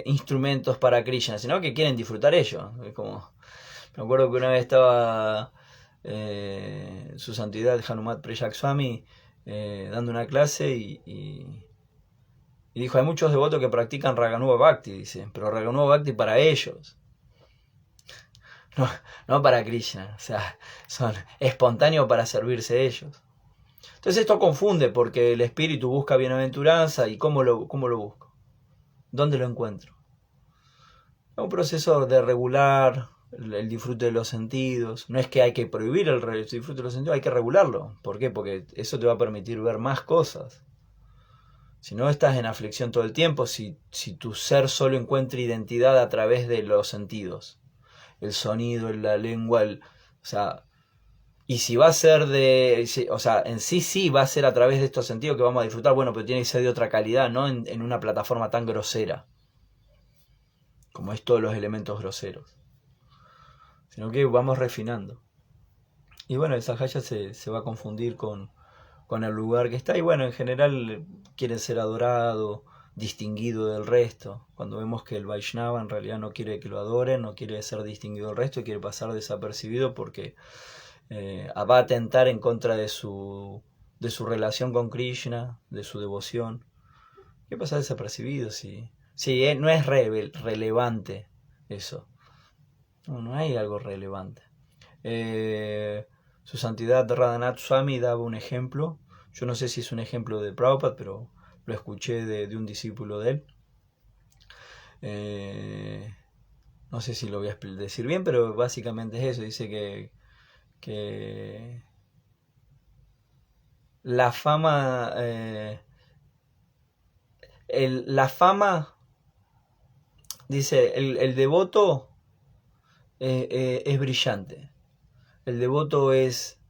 instrumentos para Krishna, sino que quieren disfrutar ellos. Es como, me acuerdo que una vez estaba su santidad Hanumat Preyak Swami dando una clase y dijo, hay muchos devotos que practican Raganuga Bhakti, dice, pero Raganuga Bhakti para ellos, no para Krishna, o sea, son espontáneos para servirse ellos. Entonces esto confunde porque el espíritu busca bienaventuranza y ¿cómo lo busco? ¿Dónde lo encuentro? Es un proceso de regular el disfrute de los sentidos. No es que hay que prohibir el disfrute de los sentidos, hay que regularlo. ¿Por qué? Porque eso te va a permitir ver más cosas. Si no estás en aflicción todo el tiempo, si tu ser solo encuentra identidad a través de los sentidos, el sonido, la lengua, y si va a ser en sí va a ser a través de estos sentidos que vamos a disfrutar, bueno, pero tiene que ser de otra calidad, no en una plataforma tan grosera, como es todos los elementos groseros, sino que vamos refinando. Y bueno, el sahaya se va a confundir con el lugar que está, y bueno, en general quiere ser adorado, distinguido del resto. Cuando vemos que el Vaishnava en realidad no quiere que lo adoren, no quiere ser distinguido del resto, quiere pasar desapercibido porque va a atentar en contra de su relación con Krishna, de su devoción. ¿Qué pasa desapercibido si no es relevante eso? No hay algo relevante. Su santidad Radhanath Swami daba un ejemplo. Yo no sé si es un ejemplo de Prabhupada, pero lo escuché de un discípulo de él. No sé si lo voy a decir bien, pero básicamente es eso. Dice que la fama dice el devoto es brillante, el devoto es,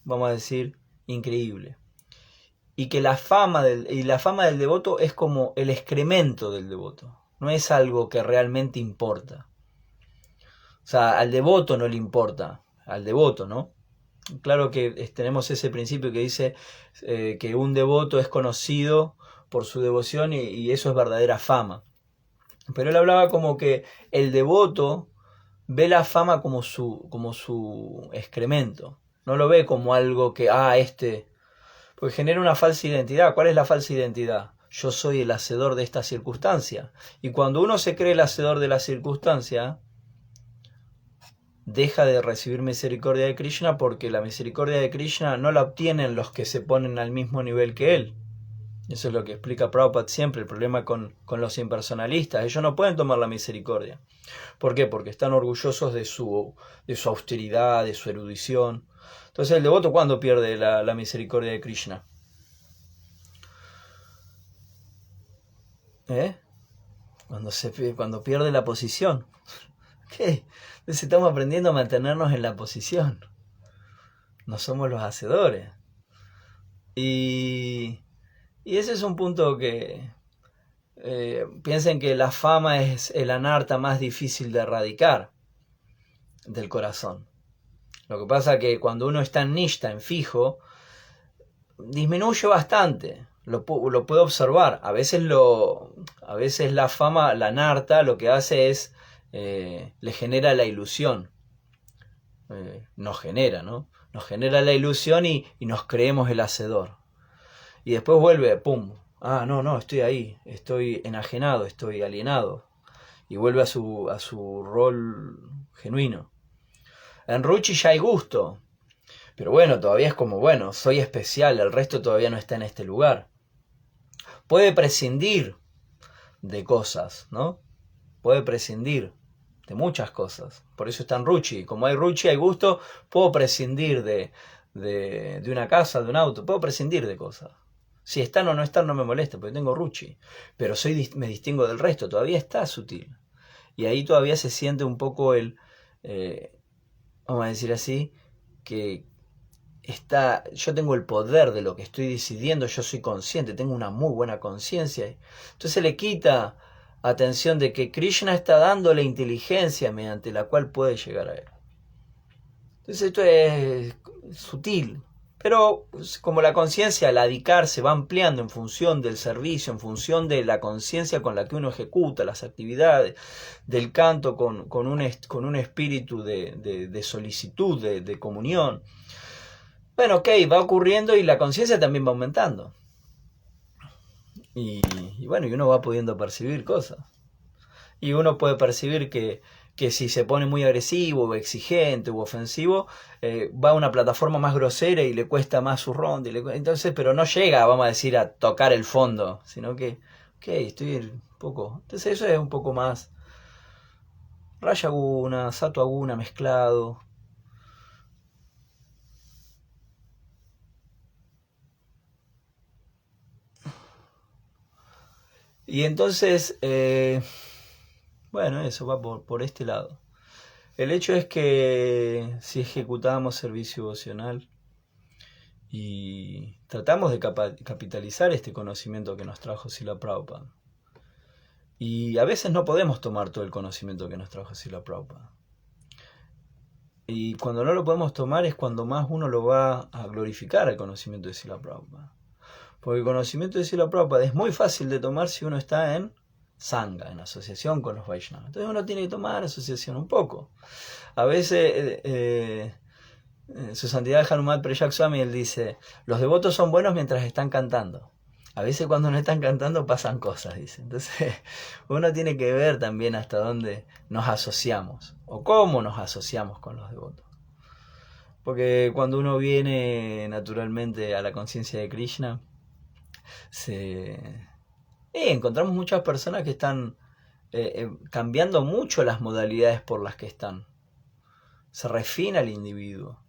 vamos a decir, increíble, y que la fama del devoto es como el excremento del devoto, no es algo que realmente importa. O sea, al devoto no le importa, al devoto, ¿no? Claro que tenemos ese principio que dice que un devoto es conocido por su devoción y eso es verdadera fama. Pero él hablaba como que el devoto ve la fama como su excremento. No lo ve como algo que, porque genera una falsa identidad. ¿Cuál es la falsa identidad? Yo soy el hacedor de esta circunstancia. Y cuando uno se cree el hacedor de la circunstancia, deja de recibir misericordia de Krishna, porque la misericordia de Krishna no la obtienen los que se ponen al mismo nivel que él. Eso es lo que explica Prabhupada siempre, el problema con los impersonalistas. Ellos no pueden tomar la misericordia. ¿Por qué? Porque están orgullosos de su austeridad, de su erudición. Entonces el devoto, ¿cuándo pierde la misericordia de Krishna? Cuando pierde la posición. ¿Qué? Entonces estamos aprendiendo a mantenernos en la posición. No somos los hacedores. Y ese es un punto que piensen que la fama es el anarta más difícil de erradicar del corazón. Lo que pasa es que cuando uno está en nishta, en fijo, disminuye bastante. Lo puedo observar. A veces la fama, la anarta, lo que hace es le genera la ilusión. Nos genera, ¿no? Nos genera la ilusión y nos creemos el hacedor. Y después vuelve, ¡pum! Ah, no, estoy ahí, estoy enajenado, estoy alienado. Y vuelve a su rol genuino. En Ruchi ya hay gusto. Pero bueno, todavía es como, bueno, soy especial, el resto todavía no está en este lugar. Puede prescindir de cosas, ¿no? Puede prescindir de muchas cosas. Por eso está en Ruchi. Como hay Ruchi, hay gusto, puedo prescindir de una casa, de un auto, puedo prescindir de cosas. Si están o no están no me molesta, porque tengo Ruchi. Pero me distingo del resto, todavía está sutil. Y ahí todavía se siente un poco vamos a decir así, que yo tengo el poder de lo que estoy decidiendo, yo soy consciente, tengo una muy buena conciencia. Entonces le quita atención de que Krishna está dando la inteligencia mediante la cual puede llegar a él. Entonces esto es sutil, pero como la conciencia al adicar se va ampliando en función del servicio, en función de la conciencia con la que uno ejecuta las actividades, del canto con un espíritu de solicitud, de comunión. Bueno, ok, va ocurriendo y la conciencia también va aumentando. Y bueno, y uno va pudiendo percibir cosas. Y uno puede percibir que si se pone muy agresivo, o exigente, o ofensivo, va a una plataforma más grosera y le cuesta más su ronda. Entonces, pero no llega, vamos a decir, a tocar el fondo, sino que, ok, estoy un poco... Entonces eso es un poco más Raya Guna, Sattva Guna mezclado. Y entonces, bueno, eso va por este lado. El hecho es que si ejecutamos servicio devocional y tratamos de capitalizar este conocimiento que nos trajo Srila Prabhupada, y a veces no podemos tomar todo el conocimiento que nos trajo Srila Prabhupada. Y cuando no lo podemos tomar es cuando más uno lo va a glorificar el conocimiento de Srila Prabhupada. Porque el conocimiento de Srila Prabhupada es muy fácil de tomar si uno está en Sangha, en asociación con los Vaishnavas. Entonces uno tiene que tomar asociación un poco. A veces su santidad Hanuman Preyak Swami, él dice, los devotos son buenos mientras están cantando. A veces cuando no están cantando pasan cosas, dice. Entonces uno tiene que ver también hasta dónde nos asociamos o cómo nos asociamos con los devotos. Porque cuando uno viene naturalmente a la conciencia de Krishna, encontramos muchas personas que están cambiando mucho las modalidades por las que están. Se refina el individuo.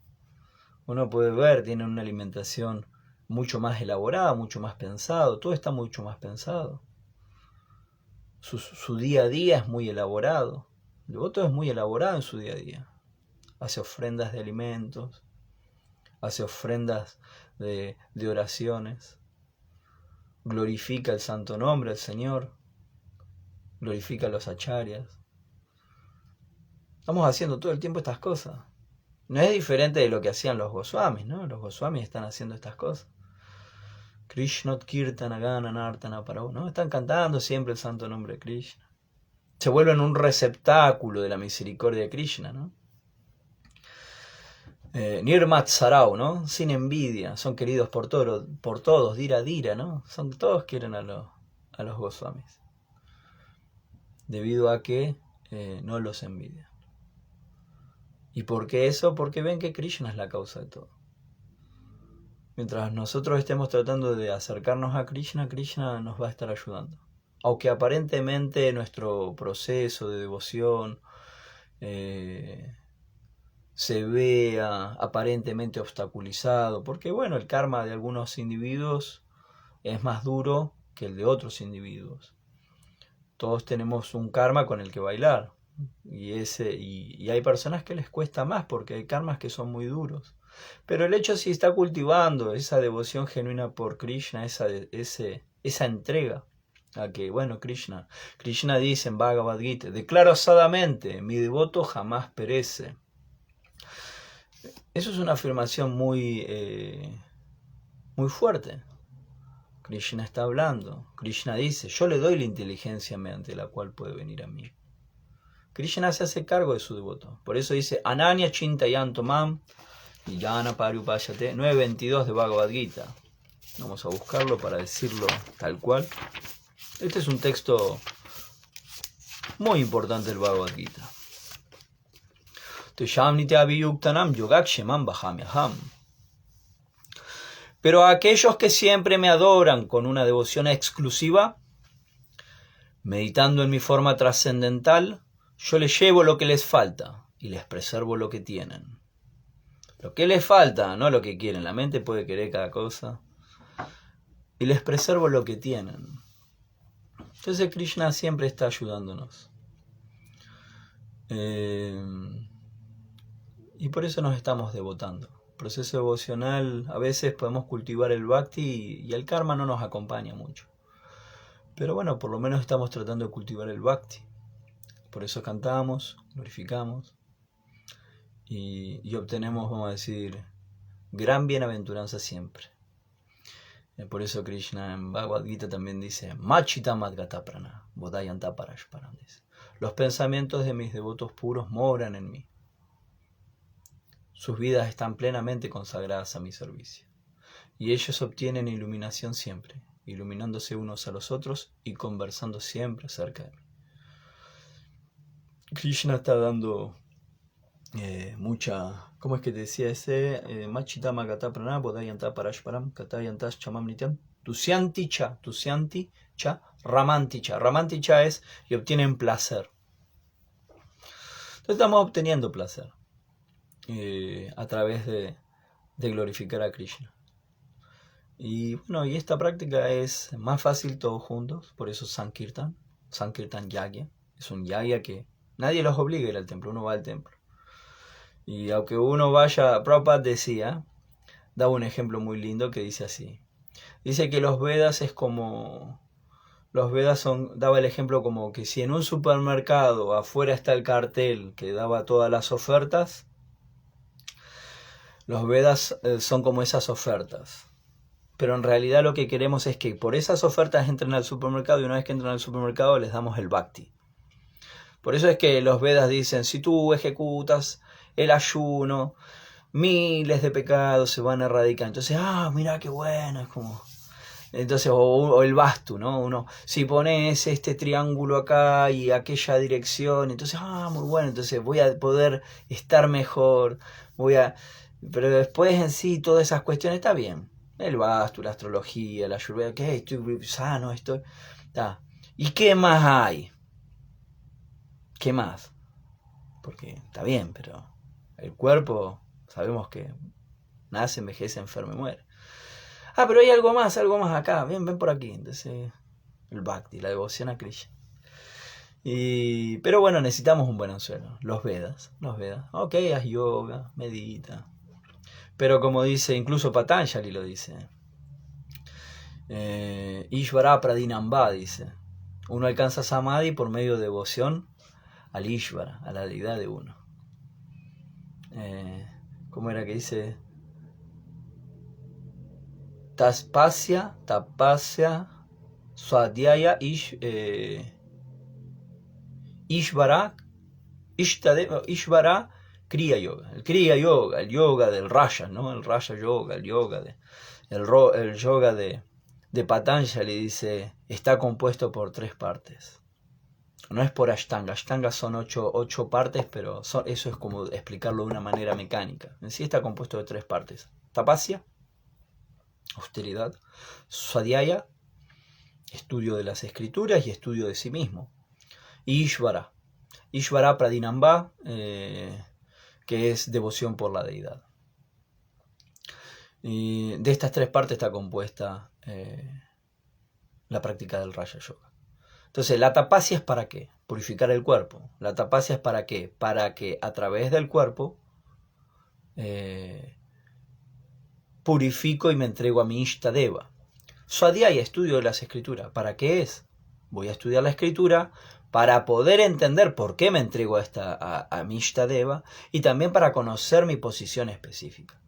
Uno puede ver, tiene una alimentación mucho más elaborada, mucho más pensado, todo está mucho más pensado. Su día a día es muy elaborado. El devoto es muy elaborado en su día a día. Hace ofrendas de alimentos, hace ofrendas de oraciones, glorifica el santo nombre del Señor, glorifica a los acharyas. Estamos haciendo todo el tiempo estas cosas. No es diferente de lo que hacían los Goswamis, ¿no? Los Goswamis están haciendo estas cosas. Krishnot Kirtana Gana Nartana Parau, ¿no? Están cantando siempre el santo nombre de Krishna. Se vuelven un receptáculo de la misericordia de Krishna, ¿no? Nirmat Sarau, ¿no? Sin envidia, son queridos por todos, Dira Dira, ¿no? Todos quieren a los Goswamis. Debido a que no los envidian. ¿Y por qué eso? Porque ven que Krishna es la causa de todo. Mientras nosotros estemos tratando de acercarnos a Krishna, Krishna nos va a estar ayudando. Aunque aparentemente nuestro proceso de devoción se vea aparentemente obstaculizado, porque bueno, el karma de algunos individuos es más duro que el de otros individuos. Todos tenemos un karma con el que bailar, y hay personas que les cuesta más porque hay karmas que son muy duros. Pero el hecho, si está cultivando esa devoción genuina por Krishna, esa entrega a que, bueno, Krishna dice en Bhagavad Gita, declaro asadamente, mi devoto jamás perece. Eso es una afirmación muy fuerte. Krishna está hablando. Krishna dice, yo le doy la inteligencia mediante la cual puede venir a mí. Krishna se hace cargo de su devoto. Por eso dice, Ananya Chintayanto Mam Yana Parupayate, 9.22 de Bhagavad Gita. Vamos a buscarlo para decirlo tal cual. Este es un texto muy importante del Bhagavad Gita. Pero a aquellos que siempre me adoran con una devoción exclusiva, meditando en mi forma trascendental, yo les llevo lo que les falta y les preservo lo que tienen. Lo que les falta, no lo que quieren. La mente puede querer cada cosa. Y les preservo lo que tienen. Entonces Krishna siempre está ayudándonos. Y por eso nos estamos devotando. El proceso devocional, a veces podemos cultivar el bhakti y el karma no nos acompaña mucho. Pero bueno, por lo menos estamos tratando de cultivar el bhakti. Por eso cantamos, glorificamos y obtenemos, vamos a decir, gran bienaventuranza siempre. Por eso Krishna en Bhagavad Gita también dice, Machita Madgata Prana, Bodhayanta Parashparam. Los pensamientos de mis devotos puros moran en mí. Sus vidas están plenamente consagradas a mi servicio. Y ellos obtienen iluminación siempre, iluminándose unos a los otros y conversando siempre acerca de mí. Krishna está dando mucha... ¿Cómo es que te decía ese? Machita Magata Prana, Bodhayanta Parashparam, Katayantas Chamam Nityam, Tusyanti Cha, Ramanti Cha. Ramanti Cha es y obtienen placer. Entonces estamos obteniendo placer a través de glorificar a Krishna. Y bueno, y esta práctica es más fácil todos juntos, por eso Sankirtan Yagya, es un yagya que nadie los obliga a ir al templo, uno va al templo. Y aunque uno vaya, Prabhupada decía, daba un ejemplo muy lindo que dice así. Dice que los Vedas es como... Los Vedas daba el ejemplo como que si en un supermercado afuera está el cartel que daba todas las ofertas, los Vedas son como esas ofertas. Pero en realidad lo que queremos es que por esas ofertas entren al supermercado y una vez que entran al supermercado les damos el bhakti. Por eso es que los Vedas dicen, si tú ejecutas el ayuno, miles de pecados se van a erradicar. Entonces, mira qué bueno, es como... Entonces, o el vastu, ¿no? Uno, si pones este triángulo acá y aquella dirección, entonces, muy bueno, entonces voy a poder estar mejor, pero después en sí, todas esas cuestiones, está bien. El vastu, la astrología, la ayurveda, ¿qué? Estoy sano, estoy... ¿Y qué más hay? ¿Qué más? Porque está bien, pero el cuerpo, sabemos que nace, envejece, enferma y muere. Pero hay algo más acá, ven por aquí. Entonces, el bhakti, la devoción a Krishna. Pero bueno, necesitamos un buen anzuelo. Los Vedas. Ok, haz yoga, medita. Pero como dice, incluso Patanjali lo dice. Ishvara Pradinamba dice. Uno alcanza Samadhi por medio de devoción al Ishvara, a la deidad de uno. ¿Cómo era que dice? Tapasya, Swadhyaya, Ishvara, Kriya Yoga. El Kriya Yoga, el yoga del Raya, ¿no? El Raya Yoga, el yoga de Patanjali dice, está compuesto por 3 partes. No es por Ashtanga. Ashtanga son 8 partes, pero eso es como explicarlo de una manera mecánica. En sí está compuesto de 3 partes. Tapasya, austeridad. Swadhyaya, estudio de las escrituras y estudio de sí mismo. Y Ishvara. Ishvara Pradinambha, que es devoción por la deidad. Y de estas tres partes está compuesta la práctica del Raja Yoga. Entonces, la tapasya es para qué? Purificar el cuerpo. La tapasya es para qué? Para que a través del cuerpo purifico y me entrego a mi Ishtadeva. Swadhyaya, estudio de las escrituras. ¿Para qué es? Voy a estudiar la escritura para poder entender por qué me entrego a mi Ishtadeva y también para conocer mi posición específica.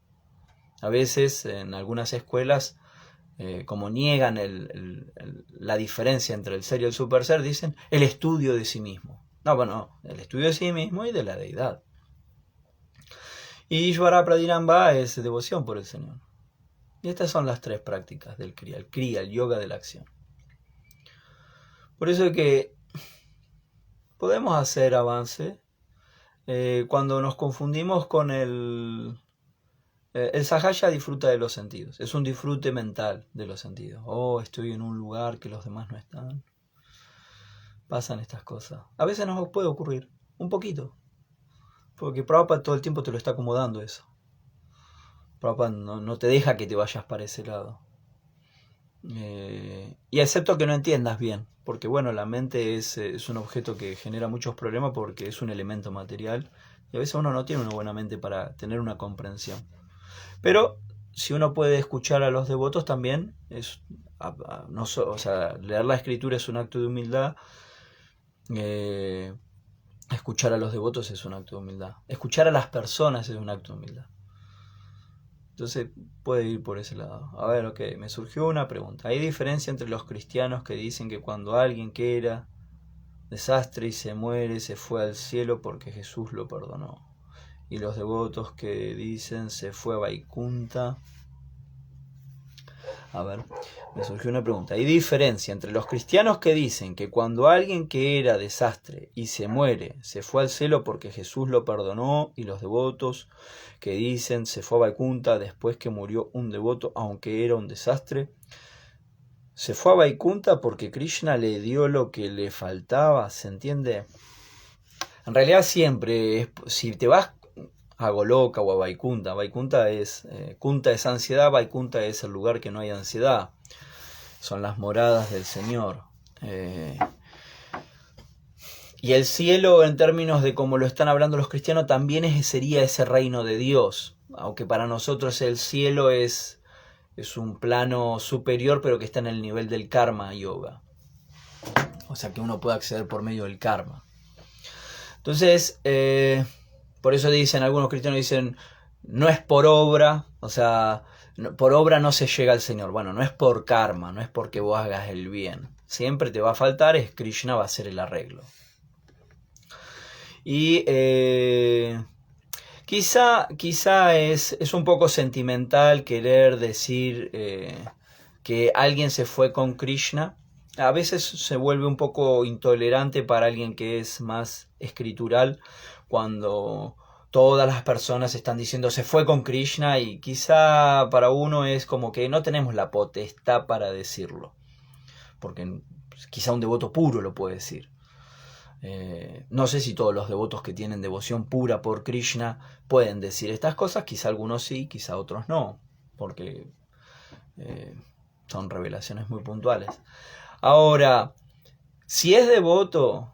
A veces en algunas escuelas, como niegan la diferencia entre el ser y el super ser, dicen el estudio de sí mismo. No, bueno, el estudio de sí mismo y de la deidad. Y Ishvara Pradinambha es devoción por el Señor. Y estas son las tres prácticas del Kriya, el yoga de la acción. Por eso es que podemos hacer avance cuando nos confundimos con el Sahaya disfruta de los sentidos. Es un disfrute mental de los sentidos. Oh, estoy en un lugar que los demás no están. Pasan estas cosas. A veces nos puede ocurrir, un poquito. Porque Prabhupada todo el tiempo te lo está acomodando eso. Prabhupada no te deja que te vayas para ese lado. Y excepto que no entiendas bien. Porque bueno, la mente es un objeto que genera muchos problemas porque es un elemento material. Y a veces uno no tiene una buena mente para tener una comprensión. Pero si uno puede escuchar a los devotos también, leer la escritura es un acto de humildad, escuchar a los devotos es un acto de humildad, escuchar a las personas es un acto de humildad. Entonces puede ir por ese lado. A ver, ok, me surgió una pregunta. ¿Hay diferencia entre los cristianos que dicen que cuando alguien que era desastre y se muere, se fue al cielo porque Jesús lo perdonó? Y los devotos que dicen se fue a Vaikunta? A ver, me surgió una pregunta. ¿Hay diferencia entre los cristianos que dicen que cuando alguien que era desastre y se muere, se fue al cielo porque Jesús lo perdonó, y los devotos que dicen se fue a Vaikunta después que murió un devoto aunque era un desastre? Se fue a Vaikunta porque Krishna le dio lo que le faltaba, ¿se entiende? En realidad siempre, si te vas a Goloka o a Vaikunta, Vaikunta es, Kunta es ansiedad, Vaikunta es el lugar que no hay ansiedad, son las moradas del Señor. Y el cielo, en términos de cómo lo están hablando los cristianos, también sería ese reino de Dios, aunque para nosotros el cielo es un plano superior, pero que está en el nivel del karma yoga, o sea que uno puede acceder por medio del karma. Entonces, por eso dicen, algunos cristianos dicen, no es por obra, o sea, por obra no se llega al Señor. Bueno, no es por karma, no es porque vos hagas el bien. Siempre te va a faltar, Krishna va a hacer el arreglo. Y quizá es un poco sentimental querer decir que alguien se fue con Krishna. A veces se vuelve un poco intolerante para alguien que es más escritural, cuando todas las personas están diciendo se fue con Krishna, y quizá para uno es como que no tenemos la potestad para decirlo, porque quizá un devoto puro lo puede decir. No sé si todos los devotos que tienen devoción pura por Krishna pueden decir estas cosas, quizá algunos sí, quizá otros no, porque son revelaciones muy puntuales. Ahora, si es devoto,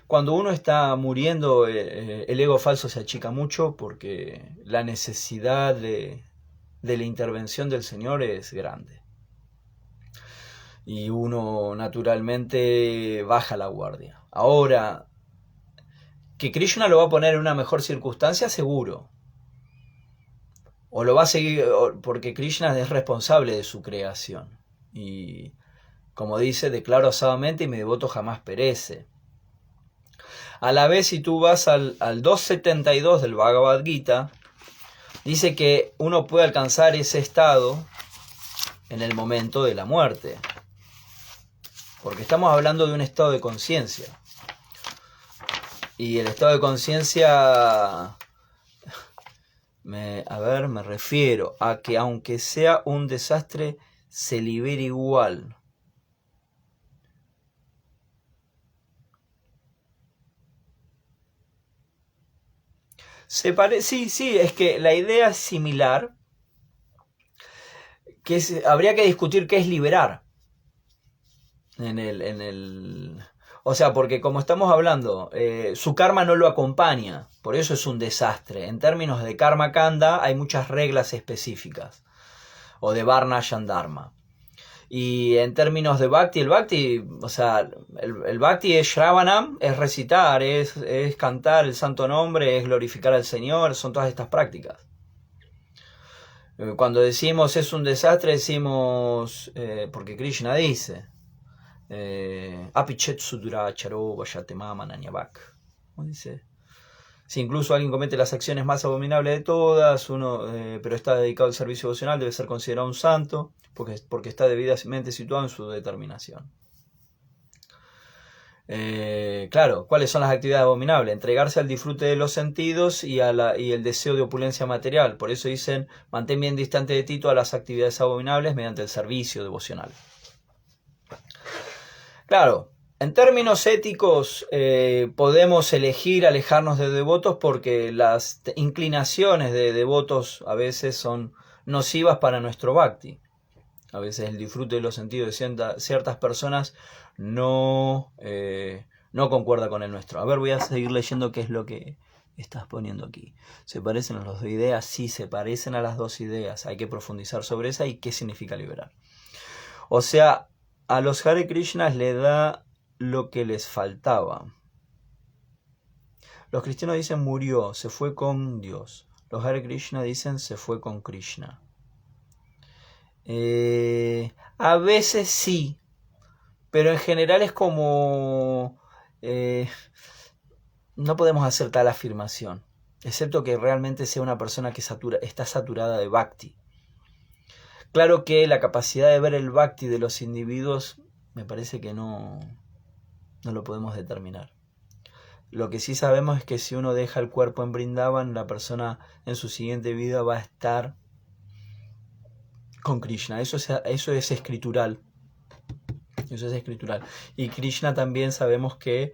cuando uno está muriendo, el ego falso se achica mucho porque la necesidad de la intervención del Señor es grande. Y uno naturalmente baja la guardia. Ahora, que Krishna lo va a poner en una mejor circunstancia, seguro. O lo va a seguir, porque Krishna es responsable de su creación. Y como dice, declaro asadamente y mi devoto jamás perece. A la vez, si tú vas al 272 del Bhagavad Gita, dice que uno puede alcanzar ese estado en el momento de la muerte. Porque estamos hablando de un estado de conciencia. Y el estado de conciencia Me refiero a que aunque sea un desastre, se libere igual. Sí, es que la idea es similar, habría que discutir qué es liberar. O sea, porque como estamos hablando, su karma no lo acompaña, por eso es un desastre. En términos de karma kanda hay muchas reglas específicas, o de varna shandharma. Y en términos de bhakti, o sea, el bhakti es shravanam, es recitar, es cantar el santo nombre, es glorificar al Señor, son todas estas prácticas. Cuando decimos es un desastre, decimos, porque Krishna dice, Apichet suduracharo vayatemama nanyavak. Dice, si incluso alguien comete las acciones más abominables de todas, pero está dedicado al servicio devocional, debe ser considerado un santo, porque está debidamente situado en su determinación. Claro, ¿cuáles son las actividades abominables? Entregarse al disfrute de los sentidos y el deseo de opulencia material. Por eso dicen, mantén bien distante de ti todas las actividades abominables mediante el servicio devocional. Claro, en términos éticos podemos elegir alejarnos de devotos porque las inclinaciones de devotos a veces son nocivas para nuestro bhakti. A veces el disfrute de los sentidos de ciertas personas no concuerda con el nuestro. A ver, voy a seguir leyendo qué es lo que estás poniendo aquí. ¿Se parecen a las dos ideas? Sí, se parecen a las dos ideas. Hay que profundizar sobre esa y qué significa liberar. O sea, a los Hare Krishnas le da lo que les faltaba. Los cristianos dicen murió, se fue con Dios. Los Hare Krishna dicen se fue con Krishna. A veces sí, pero en general es como no podemos hacer tal afirmación, excepto que realmente sea una persona que está saturada de bhakti. Claro que la capacidad de ver el bhakti de los individuos me parece que no lo podemos determinar. Lo que sí sabemos es que si uno deja el cuerpo en Vrindavan, la persona en su siguiente vida va a estar con Krishna. Eso es escritural. Eso es escritural. Y Krishna también sabemos que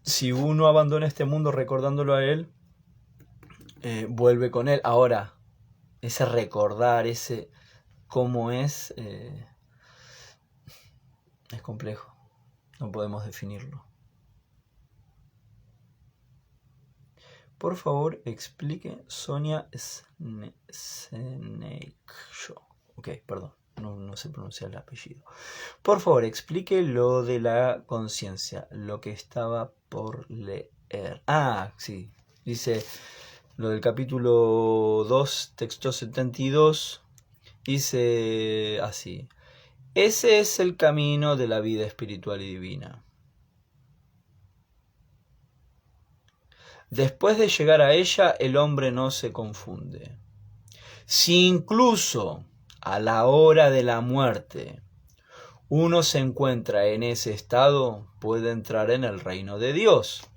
si uno abandona este mundo recordándolo a él, vuelve con él. Ahora, ese recordar, ese cómo es complejo. No podemos definirlo. Por favor, explique Sonia Snake Show. Ok, perdón, no sé pronunciar el apellido. Por favor, explique lo de la conciencia, lo que estaba por leer. Ah, sí, dice lo del capítulo 2, texto 72, dice así. Ese es el camino de la vida espiritual y divina. Después de llegar a ella, el hombre no se confunde. Si incluso a la hora de la muerte uno se encuentra en ese estado, puede entrar en el reino de Dios.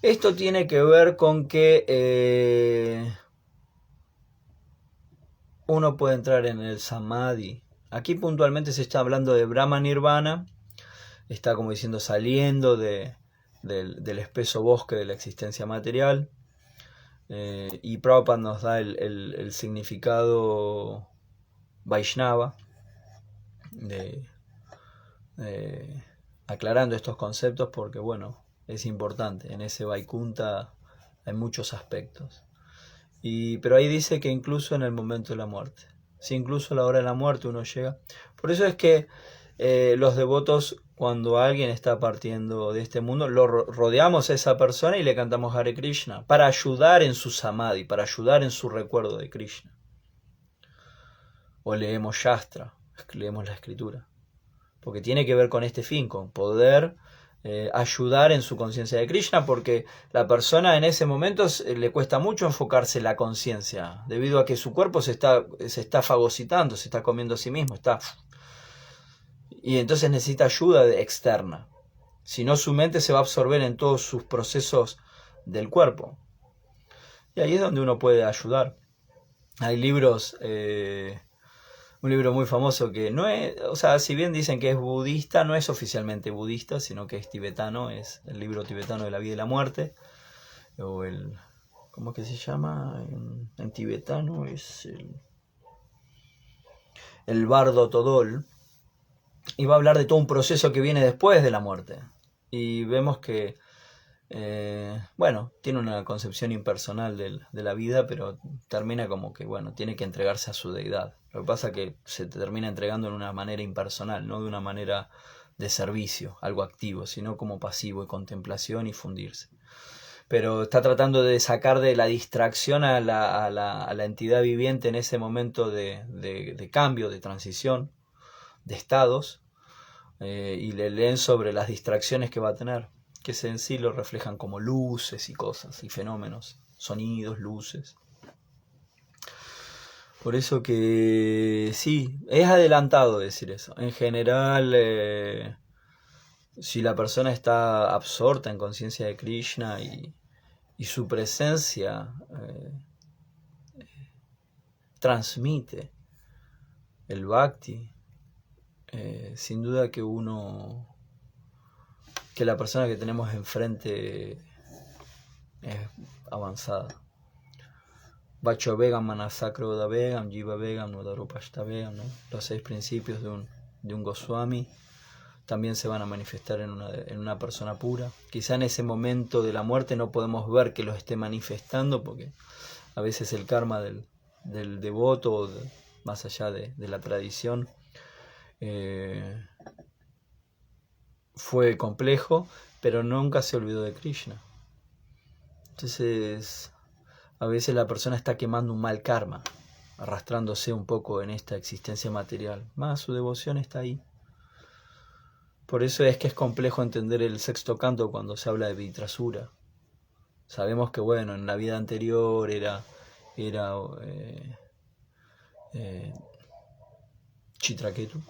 Esto tiene que ver con que uno puede entrar en el samadhi. Aquí puntualmente se está hablando de Brahma Nirvana, está como diciendo saliendo del espeso bosque de la existencia material, y Prabhupada nos da el significado Vaishnava, aclarando estos conceptos porque bueno, es importante, en ese Vaikunta hay muchos aspectos, pero ahí dice que incluso en el momento de la muerte, si incluso a la hora de la muerte uno llega, por eso es que los devotos, cuando alguien está partiendo de este mundo, lo rodeamos a esa persona y le cantamos Hare Krishna para ayudar en su samadhi, para ayudar en su recuerdo de Krishna. O leemos Shastra, leemos la escritura, porque tiene que ver con este fin, con poder ayudar en su conciencia de Krishna, porque la persona en ese momento le cuesta mucho enfocarse en la conciencia, debido a que su cuerpo se está fagocitando, se está comiendo a sí mismo, y entonces necesita ayuda externa. Si no, su mente se va a absorber en todos sus procesos del cuerpo. Y ahí es donde uno puede ayudar. Hay libros, un libro muy famoso que no es, o sea, si bien dicen que es budista, no es oficialmente budista, sino que es tibetano, es el libro tibetano de la vida y la muerte, o el, ¿cómo es que se llama? En tibetano es el Bardo Todol, y va a hablar de todo un proceso que viene después de la muerte. Y vemos que, bueno, tiene una concepción impersonal de la vida, pero termina como que, bueno, tiene que entregarse a su deidad. Lo que pasa es que se termina entregando de una manera impersonal, no de una manera de servicio, algo activo, sino como pasivo y contemplación y fundirse. Pero está tratando de sacar de la distracción a la entidad viviente en ese momento de cambio, de transición, de estados, y le leen sobre las distracciones que va a tener, que en sí lo reflejan como luces y cosas y fenómenos, sonidos, luces. Por eso que sí, es adelantado decir eso. En general, si la persona está absorta en conciencia de Krishna y su presencia transmite el bhakti, sin duda que la persona que tenemos enfrente es avanzada. Vacho Vegam, Manasakroda Vegam, Jiva Vegam, Nodarupashta Vegam, ¿no? Los 6 principios de un Goswami también se van a manifestar en una persona pura. Quizá en ese momento de la muerte no podemos ver que los esté manifestando, porque a veces el karma del devoto, más allá de la tradición, fue complejo, pero nunca se olvidó de Krishna. Entonces, a veces la persona está quemando un mal karma, arrastrándose un poco en esta existencia material, más su devoción está ahí. Por eso es que es complejo entender el sexto canto cuando se habla de Vitrasura. Sabemos que, bueno, en la vida anterior era Chitraketu,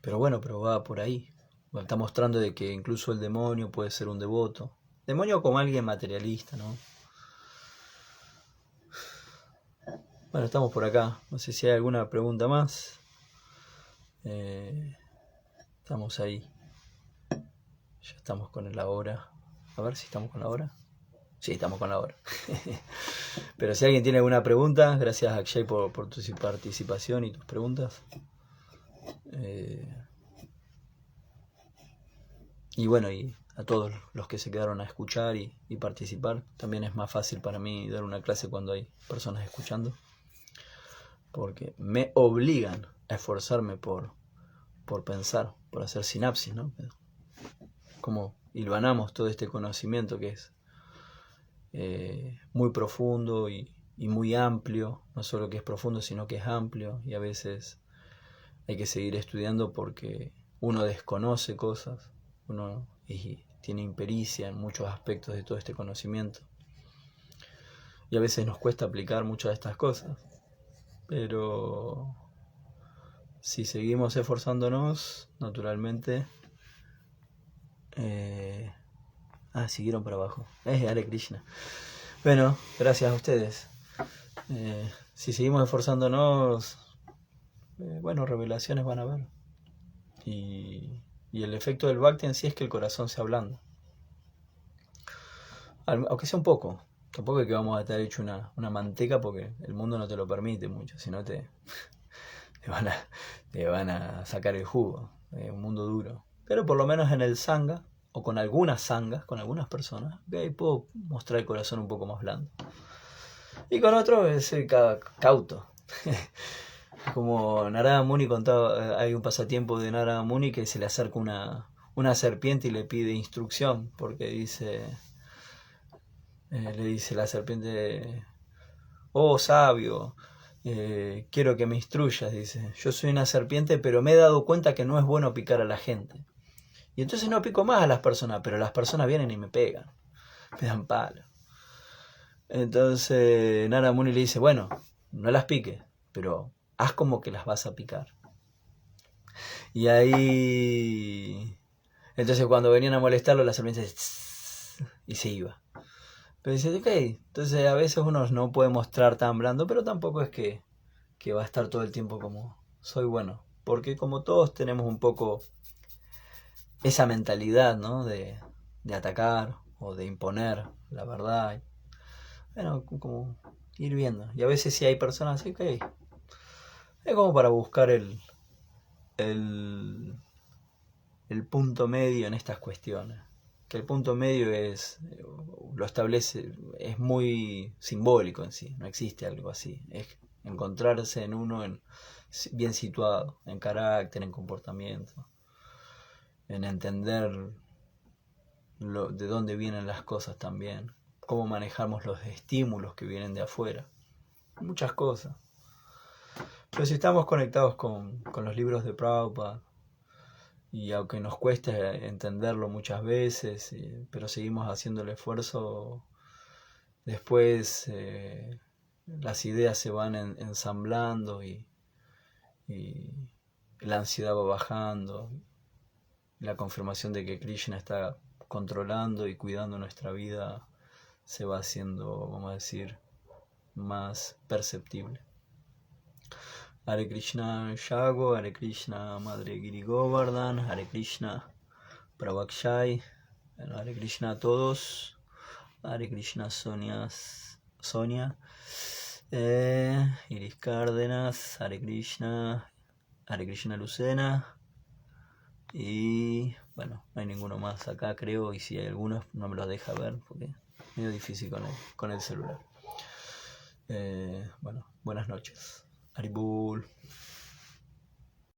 pero va por ahí. Está mostrando de que incluso el demonio puede ser un devoto. Demonio como alguien materialista, ¿no? Bueno, estamos por acá. No sé si hay alguna pregunta más. Estamos ahí. Ya estamos con la hora. A ver si estamos con la hora. Sí, estamos con la hora. Pero si alguien tiene alguna pregunta, gracias Akshay por tu participación y tus preguntas. Y bueno, y a todos los que se quedaron a escuchar y participar. También es más fácil para mí dar una clase cuando hay personas escuchando, porque me obligan a esforzarme por pensar, por hacer sinapsis, ¿no? Como hilvanamos todo este conocimiento que es muy profundo y muy amplio, no solo que es profundo, sino que es amplio, y a veces hay que seguir estudiando porque uno desconoce cosas, uno tiene impericia en muchos aspectos de todo este conocimiento, y a veces nos cuesta aplicar muchas de estas cosas, pero si seguimos esforzándonos, naturalmente... siguieron para abajo. Hare Krishna. Bueno, gracias a ustedes. Si seguimos esforzándonos, bueno, revelaciones van a haber. Y el efecto del Bhakti en sí es que el corazón se ablanda. Aunque sea un poco. Tampoco es que vamos a estar hecho una manteca, porque el mundo no te lo permite mucho, sino te van a sacar el jugo. Es un mundo duro. Pero por lo menos en el Sangha, o con algunas sangas, con algunas personas, ahí puedo mostrar el corazón un poco más blando. Y con otros es cauto. Como Narada Muni contaba, hay un pasatiempo de Narada Muni que se le acerca una serpiente y le pide instrucción, porque le dice la serpiente: oh sabio, quiero que me instruyas, dice. Yo soy una serpiente, pero me he dado cuenta que no es bueno picar a la gente. Y entonces no pico más a las personas, pero las personas vienen y me pegan, me dan palo. Entonces Narada Muni le dice: bueno, no las piques, pero haz como que las vas a picar. Y ahí... Entonces cuando venían a molestarlo, las serpientes y se iba. Pero dice, ok, entonces a veces uno no puede mostrar tan blando, pero tampoco es que va a estar todo el tiempo como soy bueno. Porque como todos tenemos un poco esa mentalidad, ¿no? De atacar o de imponer la verdad. Bueno, como ir viendo. Y a veces si hay personas así, ok, es como para buscar el, el punto medio en estas cuestiones. Que el punto medio lo establece, es muy simbólico en sí, no existe algo así. Es encontrarse en uno bien situado, en carácter, en comportamiento, en entender de dónde vienen las cosas también, cómo manejamos los estímulos que vienen de afuera, muchas cosas. Pero si estamos conectados con los libros de Prabhupada, y aunque nos cueste entenderlo muchas veces, pero seguimos haciendo el esfuerzo, después las ideas se van ensamblando y la ansiedad va bajando, la confirmación de que Krishna está controlando y cuidando nuestra vida se va haciendo, vamos a decir, más perceptible. Hare Krishna Yago, Hare Krishna Madre Giri Govardhan, Hare Krishna Prabhakshai, Hare Krishna a todos, Hare Krishna Sonia, Iris Cárdenas, Hare Krishna Lucena, y bueno, no hay ninguno más acá creo, y si hay alguno no me los deja ver porque es medio difícil con el celular. Bueno, buenas noches. Haribol.